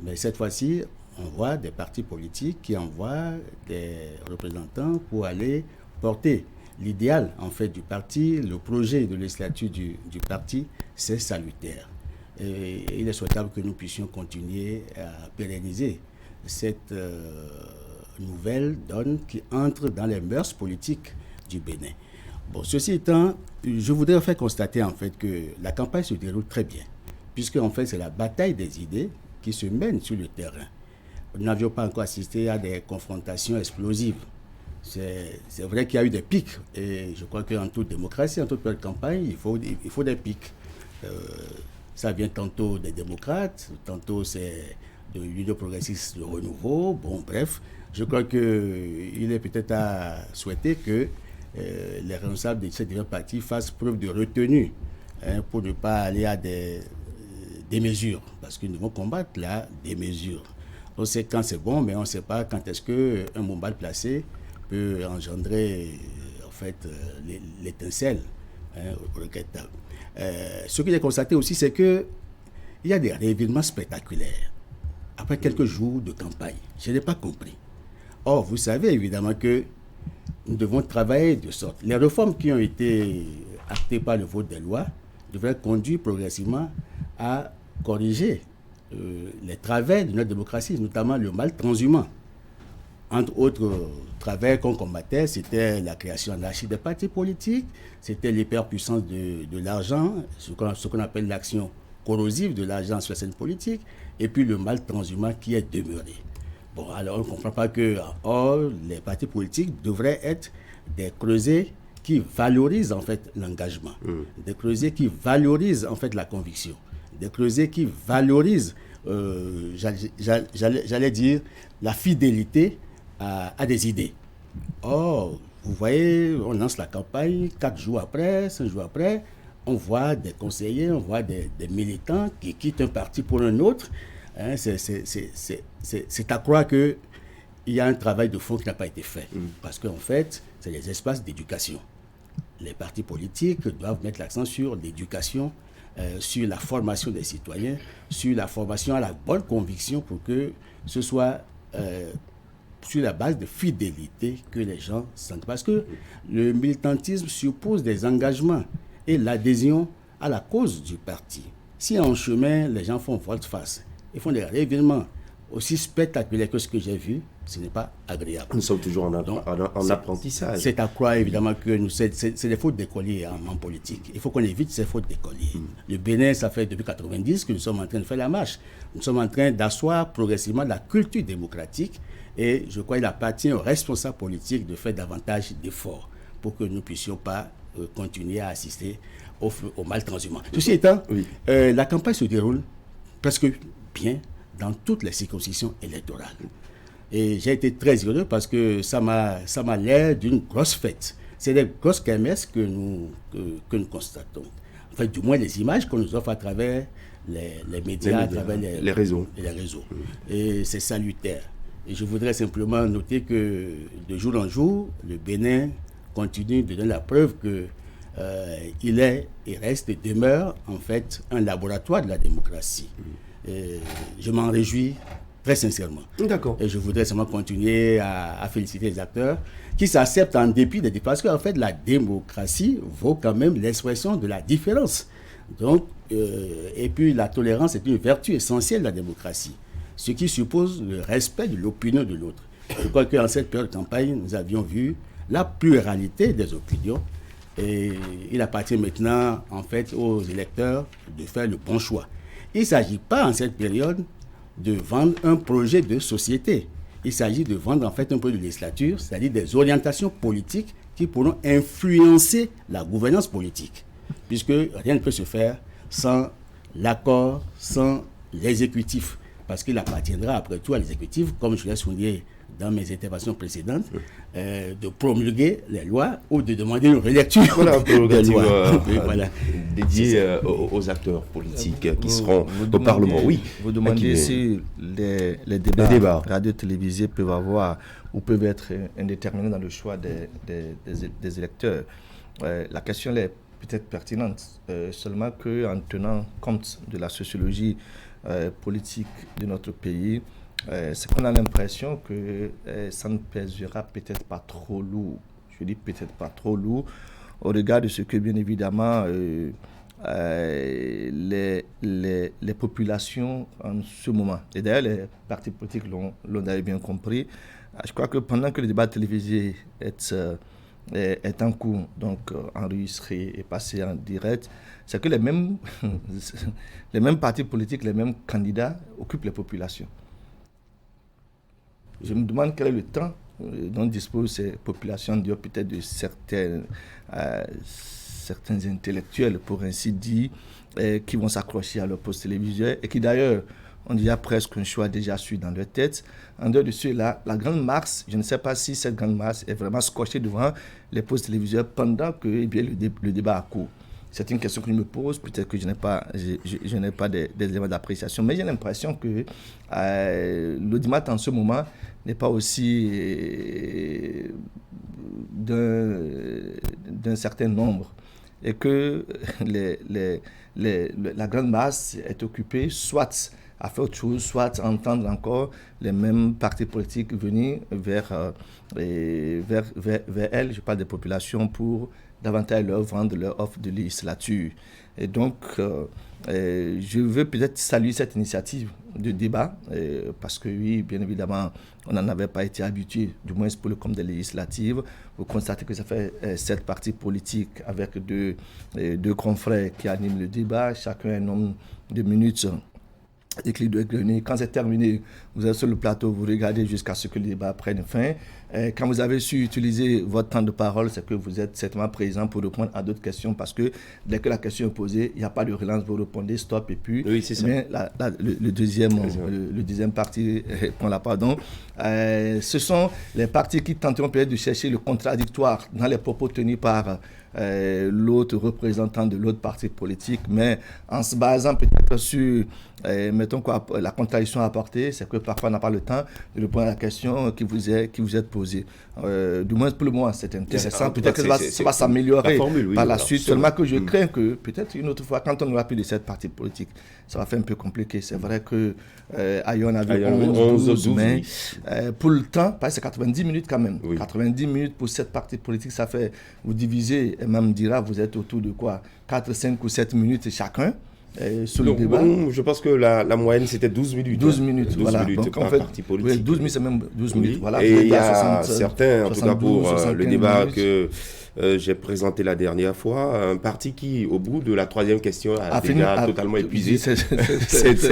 Mais cette fois-ci, on voit des partis politiques qui envoient des représentants pour aller porter l'idéal en fait du parti, le projet de législature du parti, c'est salutaire. Et il est souhaitable que nous puissions continuer à pérenniser cette nouvelle donne qui entre dans les mœurs politiques du Bénin. Bon, ceci étant, je voudrais faire constater en fait que la campagne se déroule très bien, puisque en fait c'est la bataille des idées qui se mène sur le terrain. Nous n'avions pas encore assisté à des confrontations explosives. C'est vrai qu'il y a eu des pics, et je crois qu'en toute démocratie, en toute campagne, il faut des pics. Ça vient tantôt des démocrates, tantôt c'est de l'Union progressiste de renouveau. Bon, bref, je crois qu'il est peut-être à souhaiter que les responsables de ces divers partis fassent preuve de retenue pour ne pas aller à des mesures, parce que nous devons combattre là des mesures. On sait quand c'est bon, mais on ne sait pas quand est-ce qu'un mot mal placé peut engendrer en fait l'étincelle regrettable. Ce que j'ai constaté aussi, c'est qu'il y a des révélements spectaculaires après quelques jours de campagne. Je n'ai pas compris. Or, vous savez évidemment que nous devons travailler de sorte. Les réformes qui ont été actées par le vote des lois devraient conduire progressivement à corriger les travers de notre démocratie, notamment le mal transhumant. Entre autres travers qu'on combattait, c'était la création anarchique des partis politiques, c'était l'hyperpuissance de l'argent, ce qu'on appelle l'action corrosive de l'argent sur la scène politique, et puis le mal transhumant qui est demeuré. Bon, alors on ne comprend pas que les partis politiques devraient être des creusets qui valorisent en fait l'engagement, des creusets qui valorisent en fait la conviction, des creusets qui valorisent, j'allais dire, la fidélité à des idées. Or, vous voyez, on lance la campagne, 4 jours après, 5 jours après, on voit des conseillers, on voit des militants qui quittent un parti pour un autre. Hein, c'est à croire qu'il y a un travail de fond qui n'a pas été fait. Parce qu'en fait, c'est les espaces d'éducation. Les partis politiques doivent mettre l'accent sur l'éducation, sur la formation des citoyens, sur la formation à la bonne conviction pour que ce soit sur la base de fidélité que les gens sentent. Parce que le militantisme suppose des engagements et l'adhésion à la cause du parti. Si en chemin, les gens font volte-face, ils font des événements aussi spectaculaires que ce que j'ai vu, ce n'est pas agréable. Nous sommes toujours en apprentissage. C'est à croire évidemment que c'est des fautes d'écoliers en politique. Il faut qu'on évite ces fautes d'écoliers. Le Bénin, ça fait depuis 1990 que nous sommes en train de faire la marche. Nous sommes en train d'asseoir progressivement la culture démocratique et je crois qu'il appartient aux responsables politiques de faire davantage d'efforts pour que nous ne puissions pas continuer à assister au mal transhumant. Ceci étant, la campagne se déroule presque bien dans toutes les circonscriptions électorales. Et j'ai été très heureux parce que ça m'a l'air d'une grosse fête. C'est des grosses kermesses que nous constatons. En fait, du moins les images qu'on nous offre à travers les médias, à travers les réseaux. Et c'est salutaire. Et je voudrais simplement noter que de jour en jour, le Bénin continue de donner la preuve que il est et reste et demeure en fait un laboratoire de la démocratie. Et je m'en réjouis très sincèrement. D'accord. Et je voudrais seulement continuer à féliciter les acteurs qui s'acceptent en dépit des différences. Parce qu'en fait, la démocratie vaut quand même l'expression de la différence. Donc, et puis la tolérance est une vertu essentielle de la démocratie, ce qui suppose le respect de l'opinion de l'autre. Je crois qu'en cette période de campagne, nous avions vu la pluralité des opinions. Et il appartient maintenant, en fait, aux électeurs de faire le bon choix. Il ne s'agit pas, en cette période, de vendre un projet de société. Il s'agit de vendre, en fait, un projet de législature, c'est-à-dire des orientations politiques qui pourront influencer la gouvernance politique. Puisque rien ne peut se faire sans l'accord, sans l'exécutif. Parce qu'il appartiendra, après tout, à l'exécutif, comme je l'ai souligné dans mes interventions précédentes, de promulguer les lois ou de demander une relecture des lois. Dédiée aux acteurs politiques qui seront au Parlement. Oui. Vous demandez si les débats radio-télévisés peuvent avoir ou peuvent être indéterminés dans le choix des électeurs. La question est peut-être pertinente, seulement qu'en tenant compte de la sociologie politique de notre pays, c'est qu'on a l'impression que ça ne pèsera peut-être pas trop lourd. Je dis peut-être pas trop lourd, au regard de ce que, bien évidemment, les populations en ce moment, et d'ailleurs les partis politiques l'ont d'ailleurs bien compris, je crois que pendant que le débat télévisé est en cours, donc enregistré et passé en direct, c'est que les mêmes partis politiques, les mêmes candidats occupent les populations. Je me demande quel est le temps dont disposent ces populations, peut-être de certains intellectuels, pour ainsi dire, qui vont s'accrocher à leur poste téléviseur et qui d'ailleurs ont déjà presque un choix déjà su dans leur tête. En dehors de cela, la grande masse, je ne sais pas si cette grande masse est vraiment scotchée devant les postes téléviseurs pendant que le débat a cours. C'est une question que je me pose, peut-être que je n'ai pas des éléments d'appréciation, mais j'ai l'impression que l'audimat en ce moment n'est pas aussi d'un certain nombre et que la grande masse est occupée soit à faire autre chose, soit à entendre encore les mêmes partis politiques venir vers elle, je parle des populations, pour davantage leur vendre leur offre de législature. Et donc, je veux peut-être saluer cette initiative de débat, parce que oui, bien évidemment, on n'en avait pas été habitué, du moins pour le compte des législatives. Vous constatez que ça fait 7 partis politiques avec deux confrères qui animent le débat, chacun un nombre de minutes. Quand c'est terminé, vous êtes sur le plateau, vous regardez jusqu'à ce que le débat prenne fin. Quand vous avez su utiliser votre temps de parole, c'est que vous êtes certainement présent pour répondre à d'autres questions, parce que dès que la question est posée, il n'y a pas de relance, vous répondez stop et puis le deuxième parti répond la pardon. Ce sont les partis qui tenteront peut-être de chercher le contradictoire dans les propos tenus par l'autre représentant de l'autre parti politique, mais en se basant peut-être sur mettons quoi, la contradiction apportée, c'est que parfois on n'a pas le temps de répondre à la question qui vous est posée. proposé. Du moins pour le moment, c'est intéressant. Peut-être que ça va s'améliorer par la suite. Seulement que je crains que peut-être une autre fois, quand on aura plus de 7 partis politiques, ça va faire un peu compliqué. C'est vrai que ailleurs on avait 11, mais pour le temps, parce que c'est 90 minutes quand même. 90 minutes pour 7 partis politiques, ça fait, vous divisez, et même dira, vous êtes autour de quoi 4, 5 ou 7 minutes chacun. Sur le débat. Je pense que la moyenne c'était 12 minutes. 12 minutes, 12 voilà. minutes Donc en fait, parti politique. 12 minutes, c'est même 12 minutes. Voilà. Et il y a certains, en tout cas pour le débat que j'ai présenté la dernière fois, un parti qui, au bout de la 3e question, a déjà totalement épuisé ces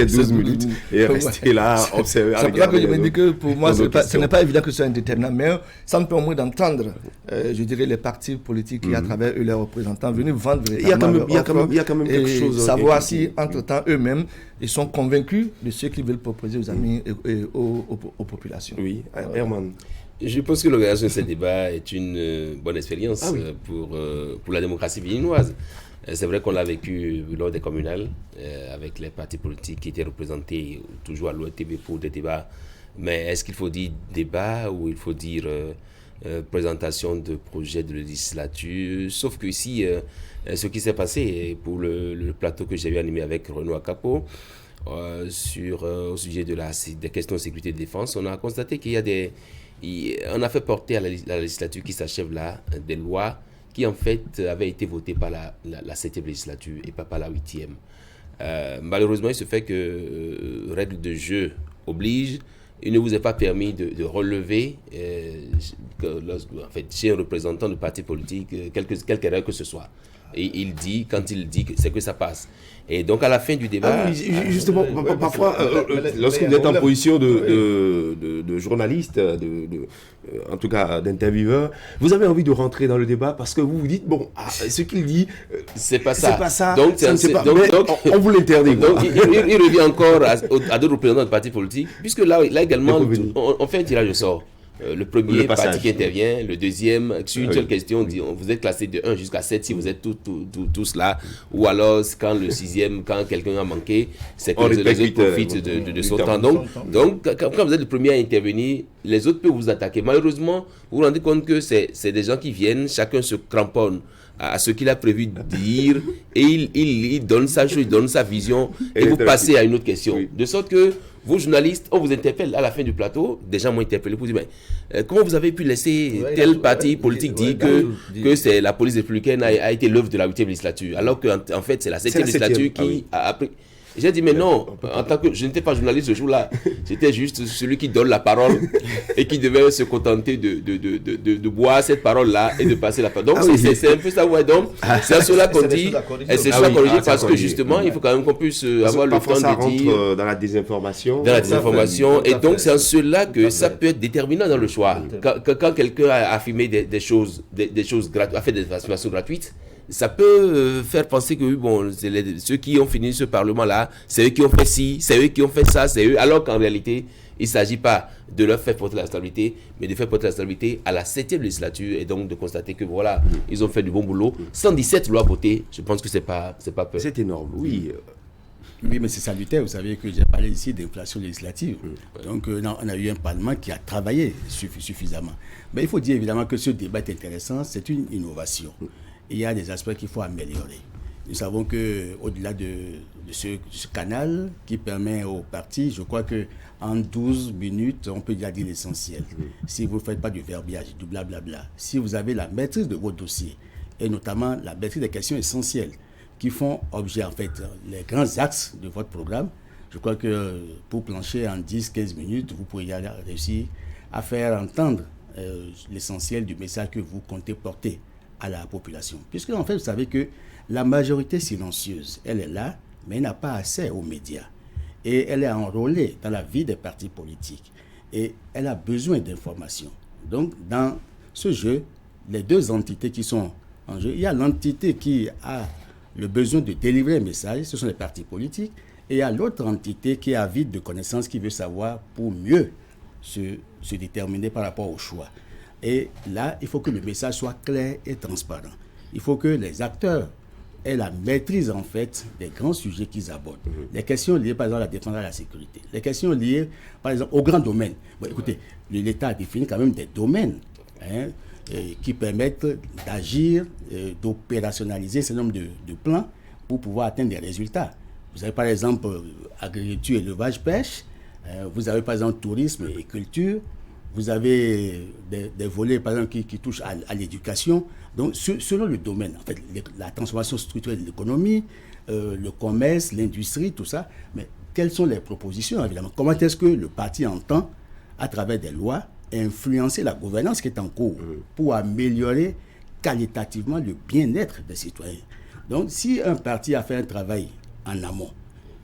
12 minutes et est resté là, observer. C'est pour ça que je me dis que pour moi, ce n'est pas évident que ce soit un déterminant, mais ça me permet d'entendre, je dirais, les partis politiques qui, à travers eux, leurs représentants, venus vendre véritablement il y a quand même quelque chose. Savoir si, entre-temps, eux-mêmes, ils sont convaincus de ce qu'ils veulent proposer aux amis et aux populations. Oui, Herman. Je pense que l'organisation de ce débat est une bonne expérience pour la démocratie béninoise. C'est vrai qu'on l'a vécu lors des communales, avec les partis politiques qui étaient représentés toujours à l'OETB pour des débats. Mais est-ce qu'il faut dire débat ou il faut dire présentation de projets de législature? Sauf que ici, ce qui s'est passé pour le plateau que j'ai eu animé avec Renaud Akapo, au sujet des questions de sécurité et de défense, on a constaté qu'il y a on a fait porter à la législature qui s'achève là des lois qui en fait avaient été votées par la 7e législature et pas par la 8e. Malheureusement, il se fait que règles de jeu oblige, il ne vous est pas permis de relever en fait, chez un représentant de parti politique quelque erreur que ce soit. Et quand il dit que c'est que ça passe. Et donc à la fin du débat... justement, parfois, lorsque vous êtes en position de journaliste, en tout cas d'intervieweur, vous avez envie de rentrer dans le débat parce que vous vous dites, ce qu'il dit, c'est pas ça. C'est pas ça, donc, on vous l'interdit. Donc il revient encore à d'autres représentants de partis politiques, puisque là également, on fait un tirage au sort. Le premier parti qui intervient, le deuxième, sur une seule question, on dit vous êtes classé de 1 jusqu'à 7 si vous êtes tous là, ou alors quand le 6e, quand quelqu'un a manqué, c'est que les autres profitent de son temps. Donc quand vous êtes le premier à intervenir, les autres peuvent vous attaquer. Malheureusement, vous vous rendez compte que c'est des gens qui viennent, chacun se cramponne à ce qu'il a prévu de dire et il donne sa chose, il donne sa vision et vous passez à une autre question. De sorte que vous, journalistes, on vous interpelle à la fin du plateau, des gens m'ont interpellé pour dire comment vous avez pu laisser tel parti politique dire que c'est la police républicaine a été l'œuvre de la 8e législature, alors qu'en fait c'est la 7e législature qui a appris. J'ai dit mais non, en tant que je n'étais pas journaliste ce jour-là, j'étais juste celui qui donne la parole et qui devait se contenter de boire cette parole-là et de passer la parole. Donc c'est un peu ça, donc c'est à cela qu'on dit, et c'est ça corrigé parce que justement il faut quand même qu'on puisse avoir le temps de dire dans la désinformation. Dans la désinformation, et donc c'est en cela que ça peut être déterminant dans le choix. Quand quelqu'un a affirmé des choses gratuites, a fait des affirmations gratuites, ça peut faire penser que ceux qui ont fini ce parlement-là, c'est eux qui ont fait ci, c'est eux qui ont fait ça, c'est eux, alors qu'en réalité, il ne s'agit pas de leur faire porter la stabilité, mais de faire porter la stabilité à la 7e législature et donc de constater que ils ont fait du bon boulot. 117 lois votées, je pense que c'est pas peu. C'est énorme, oui. Oui, mais c'est salutaire. Vous savez que j'ai parlé ici d'inflation législative. Donc, on a eu un Parlement qui a travaillé suffisamment. Mais il faut dire évidemment que ce débat est intéressant, c'est une innovation. Il y a des aspects qu'il faut améliorer. Nous savons qu'au-delà de ce canal qui permet aux partis, je crois qu'en 12 minutes, on peut déjà dire l'essentiel. Si vous ne faites pas du verbiage, du blablabla, si vous avez la maîtrise de vos dossiers, et notamment la maîtrise des questions essentielles qui font objet, en fait, les grands axes de votre programme, je crois que pour plancher en 10-15 minutes, vous pourriez réussir à faire entendre l'essentiel du message que vous comptez porter à la population. Puisque en fait, vous savez que la majorité silencieuse, elle est là, mais elle n'a pas accès aux médias. Et elle est enrôlée dans la vie des partis politiques. Et elle a besoin d'informations. Donc, dans ce jeu, les deux entités qui sont en jeu, il y a l'entité qui a le besoin de délivrer un message, ce sont les partis politiques, et il y a l'autre entité qui est avide de connaissances, qui veut savoir pour mieux se déterminer par rapport au choix. Et là, il faut que le message soit clair et transparent. Il faut que les acteurs est la maîtrise en fait des grands sujets qu'ils abordent. Les questions liées par exemple à la défense et à la sécurité, les questions liées par exemple aux grands domaines. Bon, écoutez, l'État a défini quand même des domaines qui permettent d'agir, d'opérationnaliser ce nombre de plans pour pouvoir atteindre des résultats. Vous avez par exemple agriculture, élevage, pêche, vous avez par exemple tourisme et culture, vous avez des volets par exemple qui touchent à l'éducation. Donc selon le domaine, en fait, la transformation structurelle de l'économie, le commerce, l'industrie, tout ça, mais quelles sont les propositions évidemment? Comment est-ce que le parti entend, à travers des lois, influencer la gouvernance qui est en cours pour améliorer qualitativement le bien-être des citoyens? Donc si un parti a fait un travail en amont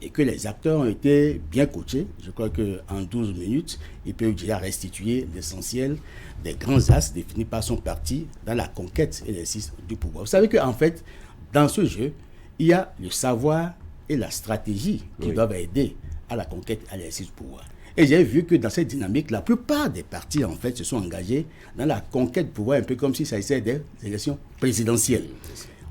et que les acteurs ont été bien coachés, je crois qu'en 12 minutes, ils peuvent déjà restituer l'essentiel des grands axes définis par son parti dans la conquête et l'exercice du pouvoir. Vous savez qu'en fait, dans ce jeu, il y a le savoir et la stratégie qui doivent aider à la conquête et à l'exercice du pouvoir. Et j'ai vu que dans cette dynamique, la plupart des partis, en fait, se sont engagés dans la conquête du pouvoir, un peu comme si ça essayait des élections présidentielles.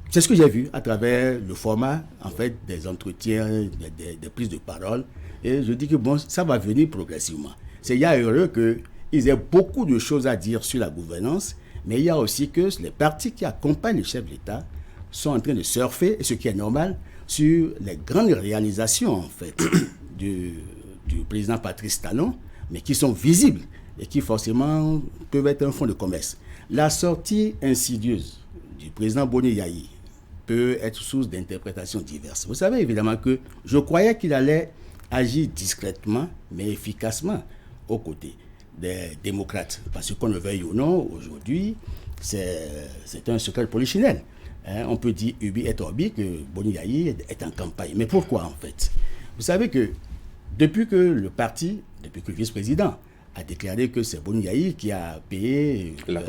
C'est ce que j'ai vu à travers le format, en fait, des entretiens, des prises de parole. Et je dis que bon, ça va venir progressivement. Il y a heureux qu'ils aient beaucoup de choses à dire sur la gouvernance, mais il y a aussi que les partis qui accompagnent le chef de l'État sont en train de surfer, et ce qui est normal, sur les grandes réalisations, en fait, du président Patrice Talon, mais qui sont visibles et qui forcément peuvent être un fonds de commerce. La sortie insidieuse du président Boni Yayi peut être source d'interprétations diverses. Vous savez évidemment que je croyais qu'il allait agir discrètement mais efficacement aux côtés des démocrates. Parce que qu'on le veuille ou non, aujourd'hui, c'est un secret polichinelle. On peut dire ubi et orbi que Boni Yayi est en campagne. Mais pourquoi en fait? Vous savez que depuis que le vice-président a déclaré que c'est Boni Yayi qui a payé la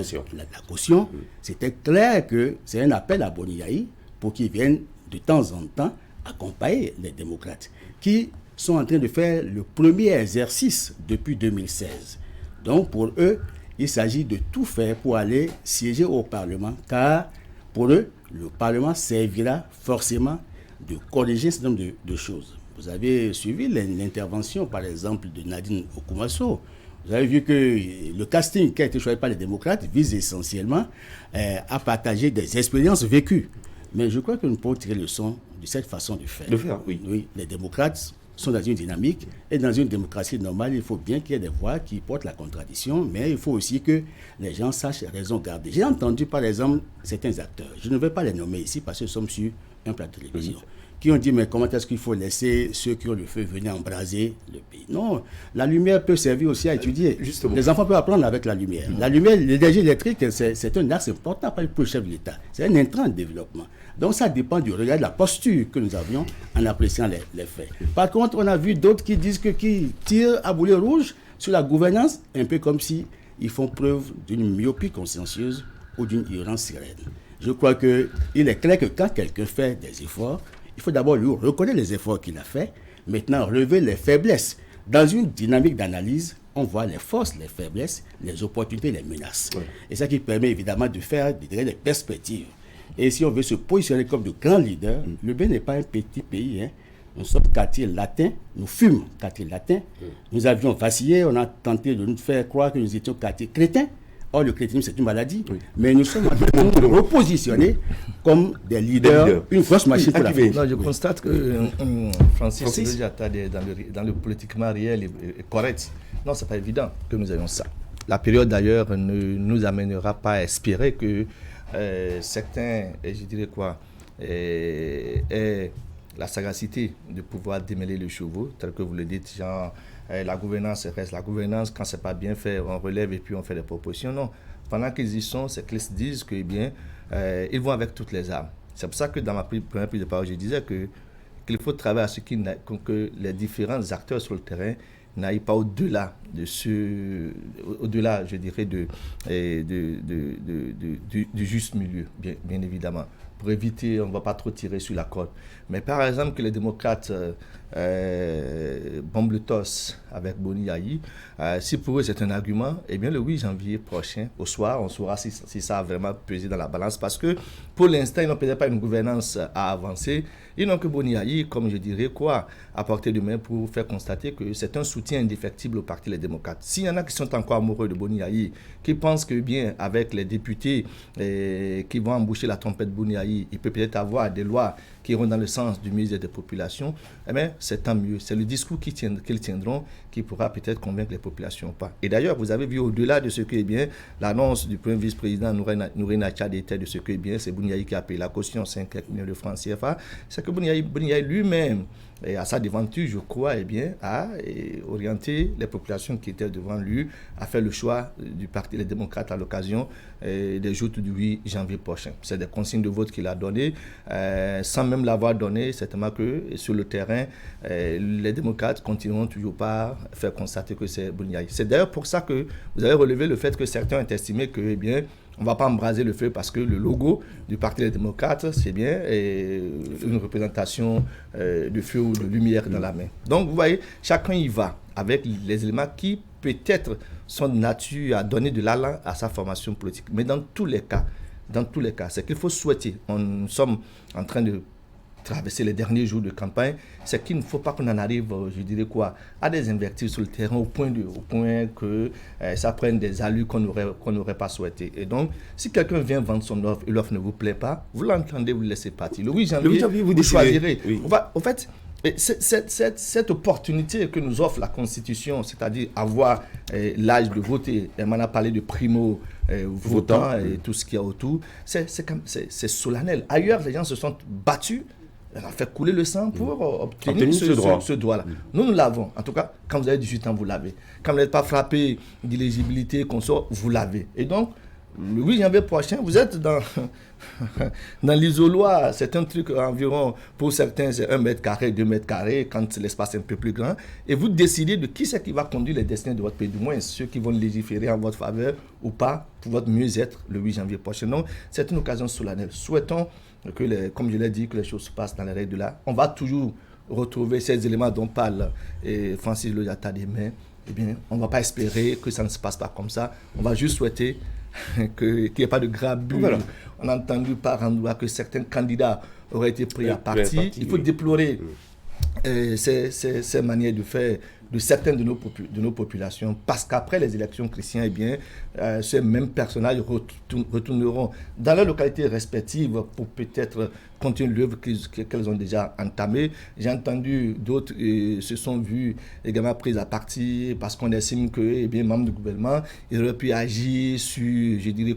caution, c'était clair que c'est un appel à Boni Yayi pour qu'ils viennent de temps en temps accompagner les démocrates, qui sont en train de faire le premier exercice depuis 2016. Donc pour eux, il s'agit de tout faire pour aller siéger au Parlement, car pour eux, le Parlement servira forcément de corriger un certain nombre de choses. Vous avez suivi l'intervention, par exemple, de Nadine Okumaso. Vous avez vu que le casting qui a été choisi par les démocrates vise essentiellement à partager des expériences vécues. Mais je crois que nous pouvons tirer leçon de cette façon de faire. Oui, les démocrates sont dans une dynamique, et dans une démocratie normale, il faut bien qu'il y ait des voix qui portent la contradiction, mais il faut aussi que les gens sachent raison garder. J'ai entendu, par exemple, certains acteurs, je ne vais pas les nommer ici parce que nous sommes sur un plateau de télévision, qui ont dit, mais comment est-ce qu'il faut laisser ceux qui ont le feu venir embraser le pays? Non, la lumière peut servir aussi à étudier. Justement. Les enfants peuvent apprendre avec la lumière. La lumière, l'énergie électrique, c'est un axe important pour le chef de l'État. C'est un intrant de développement. Donc ça dépend du regard, de la posture que nous avions en appréciant les faits. Par contre, on a vu d'autres qui disent qui tirent à boulet rouge sur la gouvernance, un peu comme si ils font preuve d'une myopie consciencieuse ou d'une ignorance sereine. Je crois qu'il est clair que quand quelqu'un fait des efforts, il faut d'abord lui reconnaître les efforts qu'il a faits, maintenant relever les faiblesses. Dans une dynamique d'analyse, on voit les forces, les faiblesses, les opportunités, les menaces. Oui. Et ça qui permet évidemment de faire des perspectives. Et si on veut se positionner comme de grands leaders, le Bénin n'est pas un petit pays. Nous sommes quartier latin, nous fûmes quartier latin. Nous avions vacillé, on a tenté de nous faire croire que nous étions quartier chrétien. Or, le chrétienisme, c'est une maladie. Oui. Mais nous sommes en train de nous repositionner comme des leaders, une grosse machine pour la France. Je constate que Francis dans le politiquement réel est correct. Non, ce n'est pas évident que nous ayons ça. La période, d'ailleurs, ne nous amènera pas à espérer que certains, je dirais quoi, aient la sagacité de pouvoir démêler le chevaux, tel que vous le dites, genre, la gouvernance reste la gouvernance, quand c'est pas bien fait, on relève et puis on fait des propositions. Non, pendant qu'ils y sont, c'est qu'ils se disent que, bien, ils vont avec toutes les armes. C'est pour ça que dans ma première prise de parole, je disais qu'il faut travailler à ce que les différents acteurs sur le terrain n'aille pas au-delà de au-delà, je dirais, du juste milieu, bien évidemment. Pour éviter, on ne va pas trop tirer sur la corde. Mais par exemple, que les démocrates bombent le torse avec Boni Yayi, si pour eux c'est un argument, eh bien le 8 janvier prochain, au soir, on saura si ça a vraiment pesé dans la balance. Parce que pour l'instant, ils n'ont peut-être pas une gouvernance à avancer. Ils n'ont que Boni Yayi, comme je dirais, à portée de main pour faire constater que c'est un soutien indéfectible au Parti Les Démocrates. S'il y en a qui sont encore amoureux de Boni Yayi, qui pensent que bien avec les députés qui vont emboucher la trompette Boni Yayi, il peut peut-être avoir des lois qui iront dans le sens du mieux des populations, eh bien, c'est tant mieux. C'est le discours qu'ils tiendront qui pourra peut-être convaincre les populations ou pas. Et d'ailleurs, vous avez vu au-delà de ce que est bien, l'annonce du premier vice-président Nourena Tchad était de ce que est bien, c'est Boni Yayi qui a payé la caution 5 millions de francs CFA. C'est que Boni Yayi lui-même, et à sa devanture, je crois, a orienté les populations qui étaient devant lui à faire le choix du Parti Les Démocrates à l'occasion des jours du 8 janvier prochain. C'est des consignes de vote qu'il a données, sans même l'avoir donné, certainement que sur le terrain, les démocrates continueront toujours pas à faire constater que c'est Boni Yayi. C'est d'ailleurs pour ça que vous avez relevé le fait que certains ont estimé que, on ne va pas embraser le feu parce que le logo du Parti des démocrates, c'est bien une représentation de feu ou de lumière dans la main. Donc, vous voyez, chacun y va avec les éléments qui, peut-être, sont de nature à donner de l'allant à sa formation politique. Mais dans tous les cas, c'est qu'il faut souhaiter. Nous sommes en train de traverser les derniers jours de campagne, c'est qu'il ne faut pas qu'on en arrive, je dirais à des invectives sur le terrain au point que ça prenne des allures qu'on n'aurait pas souhaité. Et donc, si quelqu'un vient vendre son offre et l'offre ne vous plaît pas, vous l'entendez, vous le laissez partir. Le 8 janvier, vous choisirez. Oui. En fait, cette opportunité que nous offre la Constitution, c'est-à-dire avoir l'âge de voter, et on a parlé de primo-votants et tout ce qu'il y a autour, c'est solennel. Ailleurs, les gens se sont battus. On a fait couler le sang pour obtenir ce droit-là. Nous l'avons. En tout cas, quand vous avez 18 ans, vous l'avez. Quand vous n'êtes pas frappé d'éligibilité, qu'on sort, vous l'avez. Et donc, le 8 janvier prochain, vous êtes dans l'isoloir. C'est un truc environ, pour certains, c'est 1 mètre carré, 2 mètres carrés, quand l'espace est un peu plus grand. Et vous décidez de qui c'est qui va conduire les destinées de votre pays, du moins ceux qui vont légiférer en votre faveur ou pas, pour votre mieux-être le 8 janvier prochain. Donc, c'est une occasion solennelle. Souhaitons que, comme je l'ai dit, que les choses se passent dans les règles de l'art. On va toujours retrouver ces éléments dont parle Francis Lojata demain. Eh bien, on ne va pas espérer que ça ne se passe pas comme ça. On va juste souhaiter qu'il n'y ait pas de grabus. Voilà. On a entendu par endroit que certains candidats auraient été pris à partie. Il faut déplorer ces manières de faire de certaines de nos populations, parce qu'après les élections chrétiennes, eh bien, ces mêmes personnages retourneront dans leurs localités respectives pour peut-être continuer l'œuvre qu'elles ont déjà entamée. J'ai entendu d'autres se sont vus également pris à partie parce qu'on estime que, eh bien, membres du gouvernement, ils auraient pu agir sur, je dirais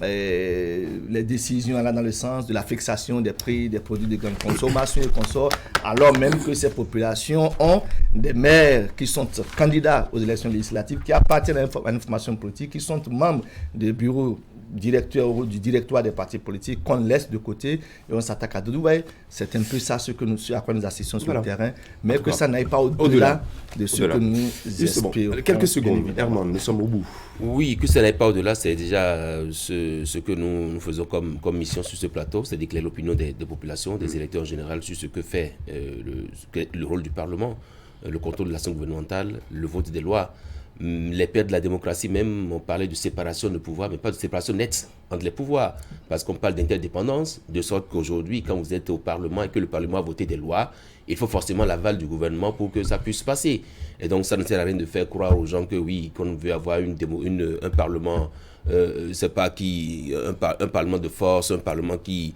les décisions allant dans le sens de la fixation des prix des produits de grande consommation et consorts, alors même que ces populations ont des maires qui sont candidats aux élections législatives, qui appartiennent à une formation politique, qui sont membres des bureaux directeur ou du directoire des partis politiques qu'on laisse de côté et on s'attaque à d'autres. Vous voyez, c'est un peu ça à quoi nous assistons sur le terrain, mais que ça n'aille pas au-delà de ce que nous espérons. Quelques secondes, Herman, nous sommes au bout. Oui, que ça n'aille pas au-delà, c'est déjà ce que nous faisons comme mission sur ce plateau, c'est d'éclairer l'opinion des populations, des électeurs en général sur ce que fait le rôle du Parlement, le contrôle de l'action gouvernementale, le vote des lois. Les pères de la démocratie même ont parlé de séparation de pouvoir, mais pas de séparation nette entre les pouvoirs, parce qu'on parle d'interdépendance, de sorte qu'aujourd'hui, quand vous êtes au Parlement et que le Parlement a voté des lois, il faut forcément l'aval du gouvernement pour que ça puisse passer. Et donc ça ne sert à rien de faire croire aux gens que oui, qu'on veut avoir un Parlement, c'est pas un Parlement de force, un Parlement qui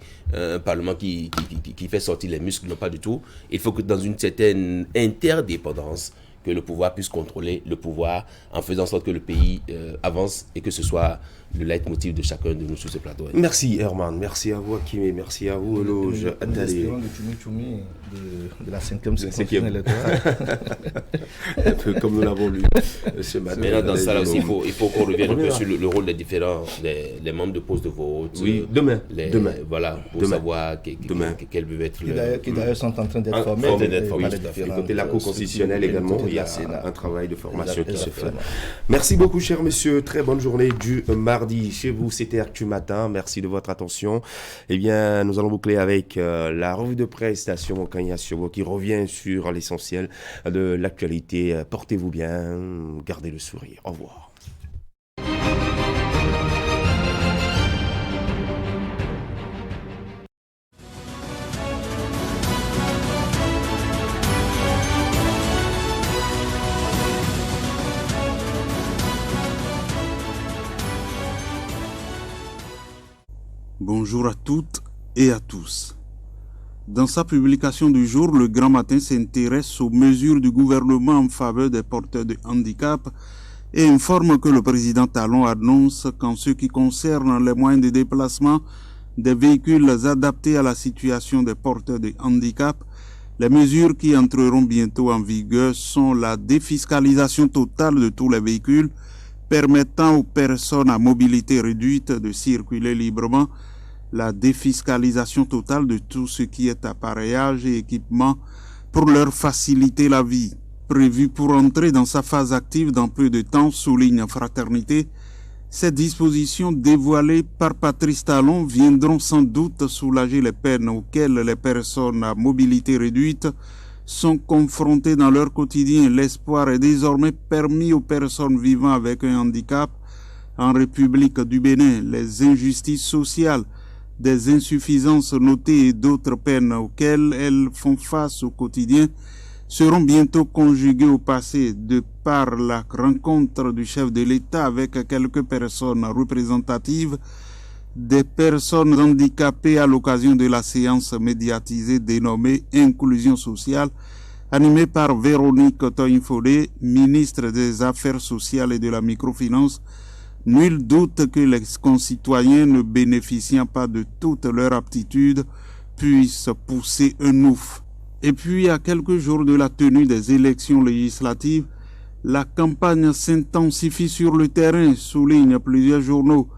fait sortir les muscles, non pas du tout. Il faut que dans une certaine interdépendance, que le pouvoir puisse contrôler le pouvoir en faisant en sorte que le pays avance et que ce soit le leitmotiv de chacun de nous sur ce plateau. Merci Herman, merci à vous Akimé, merci à vous Loge. Nous espérons le tchoumi de la 5e circonscription électorale. Un peu comme nous l'avons lu ce matin. Maintenant dans ça là aussi, il faut qu'on revienne un peu sur le rôle des différents, les membres de poste de vote. Oui, demain. Voilà, pour savoir quel peut être qui d'ailleurs sont en train d'être formés. Du côté de la Cour constitutionnelle également, il y a un travail de formation qui se fait. Merci beaucoup, cher monsieur. Très bonne journée du mardi. Chez vous, c'était Actu Matin. Merci de votre attention. Eh bien, nous allons boucler avec la revue de presse d'Assio Kanya Siobo qui revient sur l'essentiel de l'actualité. Portez-vous bien, gardez le sourire. Au revoir. Bonjour à toutes et à tous. Dans sa publication du jour, le Grand Matin s'intéresse aux mesures du gouvernement en faveur des porteurs de handicap et informe que le président Talon annonce qu'en ce qui concerne les moyens de déplacement des véhicules adaptés à la situation des porteurs de handicap, les mesures qui entreront bientôt en vigueur sont la défiscalisation totale de tous les véhicules permettant aux personnes à mobilité réduite de circuler librement, la défiscalisation totale de tout ce qui est appareillage et équipement pour leur faciliter la vie. Prévu pour entrer dans sa phase active dans peu de temps, souligne Fraternité, ces dispositions dévoilées par Patrice Talon viendront sans doute soulager les peines auxquelles les personnes à mobilité réduite sont confrontées dans leur quotidien. L'espoir est désormais permis aux personnes vivant avec un handicap en République du Bénin. Les injustices sociales, des insuffisances notées et d'autres peines auxquelles elles font face au quotidien seront bientôt conjuguées au passé de par la rencontre du chef de l'État avec quelques personnes représentatives des personnes handicapées à l'occasion de la séance médiatisée dénommée Inclusion sociale, animée par Véronique Toinfodé, ministre des Affaires sociales et de la microfinance. Nul doute que les concitoyens ne bénéficiant pas de toutes leurs aptitudes puissent pousser un ouf. Et puis, à quelques jours de la tenue des élections législatives, la campagne s'intensifie sur le terrain, soulignent plusieurs journaux.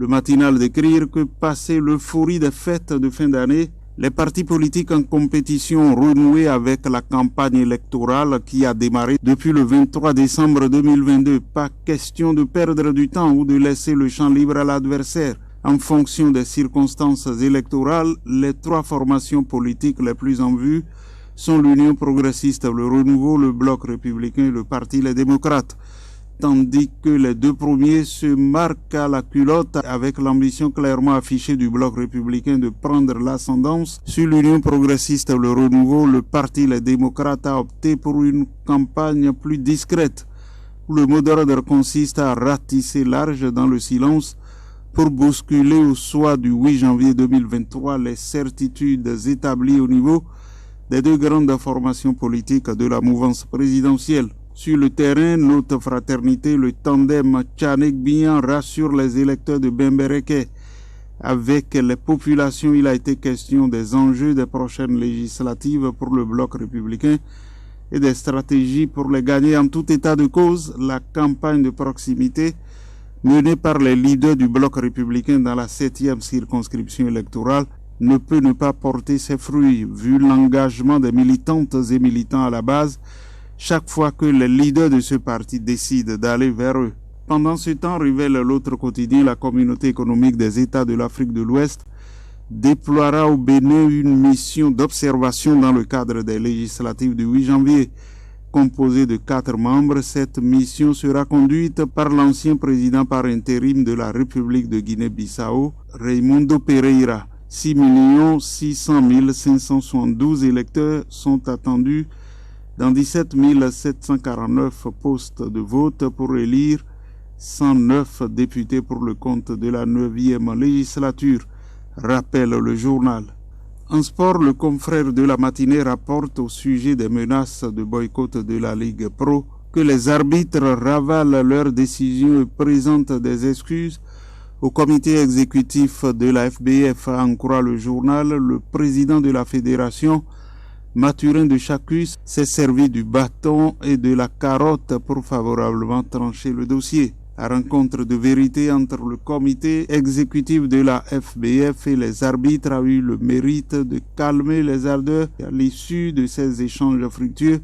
Le matinal d'écrire que, passé l'euphorie des fêtes de fin d'année, les partis politiques en compétition ont renoué avec la campagne électorale qui a démarré depuis le 23 décembre 2022. Pas question de perdre du temps ou de laisser le champ libre à l'adversaire. En fonction des circonstances électorales, les trois formations politiques les plus en vue sont l'Union progressiste, le Renouveau, le Bloc républicain et le Parti les démocrates. Tandis que les deux premiers se marquent à la culotte avec l'ambition clairement affichée du Bloc républicain de prendre l'ascendance sur l'Union progressiste, le Renouveau, le Parti les démocrates a opté pour une campagne plus discrète. Le mot d'ordre consiste à ratisser large dans le silence pour bousculer au soir du 8 janvier 2023 les certitudes établies au niveau des deux grandes formations politiques de la mouvance présidentielle. Sur le terrain, notre Fraternité, le tandem Tchanek-Bian rassure les électeurs de Bembereke. Avec les populations, il a été question des enjeux des prochaines législatives pour le Bloc républicain et des stratégies pour les gagner. En tout état de cause, la campagne de proximité menée par les leaders du Bloc républicain dans la 7e circonscription électorale ne peut ne pas porter ses fruits, vu l'engagement des militantes et militants à la base, chaque fois que les leaders de ce parti décident d'aller vers eux. Pendant ce temps, révèle l'autre quotidien, la communauté économique des États de l'Afrique de l'Ouest déploiera au Bénin une mission d'observation dans le cadre des législatives du 8 janvier. Composée de 4 membres, cette mission sera conduite par l'ancien président par intérim de la République de Guinée-Bissau, Raimundo Pereira. 6 600 572 électeurs sont attendus dans 17 749 postes de vote pour élire 109 députés pour le compte de la 9e législature, rappelle le journal. En sport, le confrère de la matinée rapporte au sujet des menaces de boycott de la Ligue Pro que les arbitres ravalent leurs décisions et présentent des excuses au comité exécutif de la FBF. En croire le journal, le président de la fédération, Mathurin de Chacus, s'est servi du bâton et de la carotte pour favorablement trancher le dossier. La rencontre de vérité entre le comité exécutif de la FBF et les arbitres a eu le mérite de calmer les ardeurs. À l'issue de ces échanges fructueux,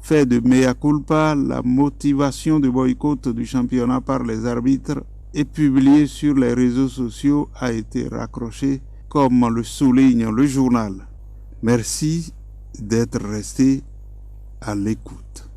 fait de mea culpa, la motivation de boycott du championnat par les arbitres et publiée sur les réseaux sociaux a été raccrochée, comme le souligne le journal. Merci d'être resté à l'écoute.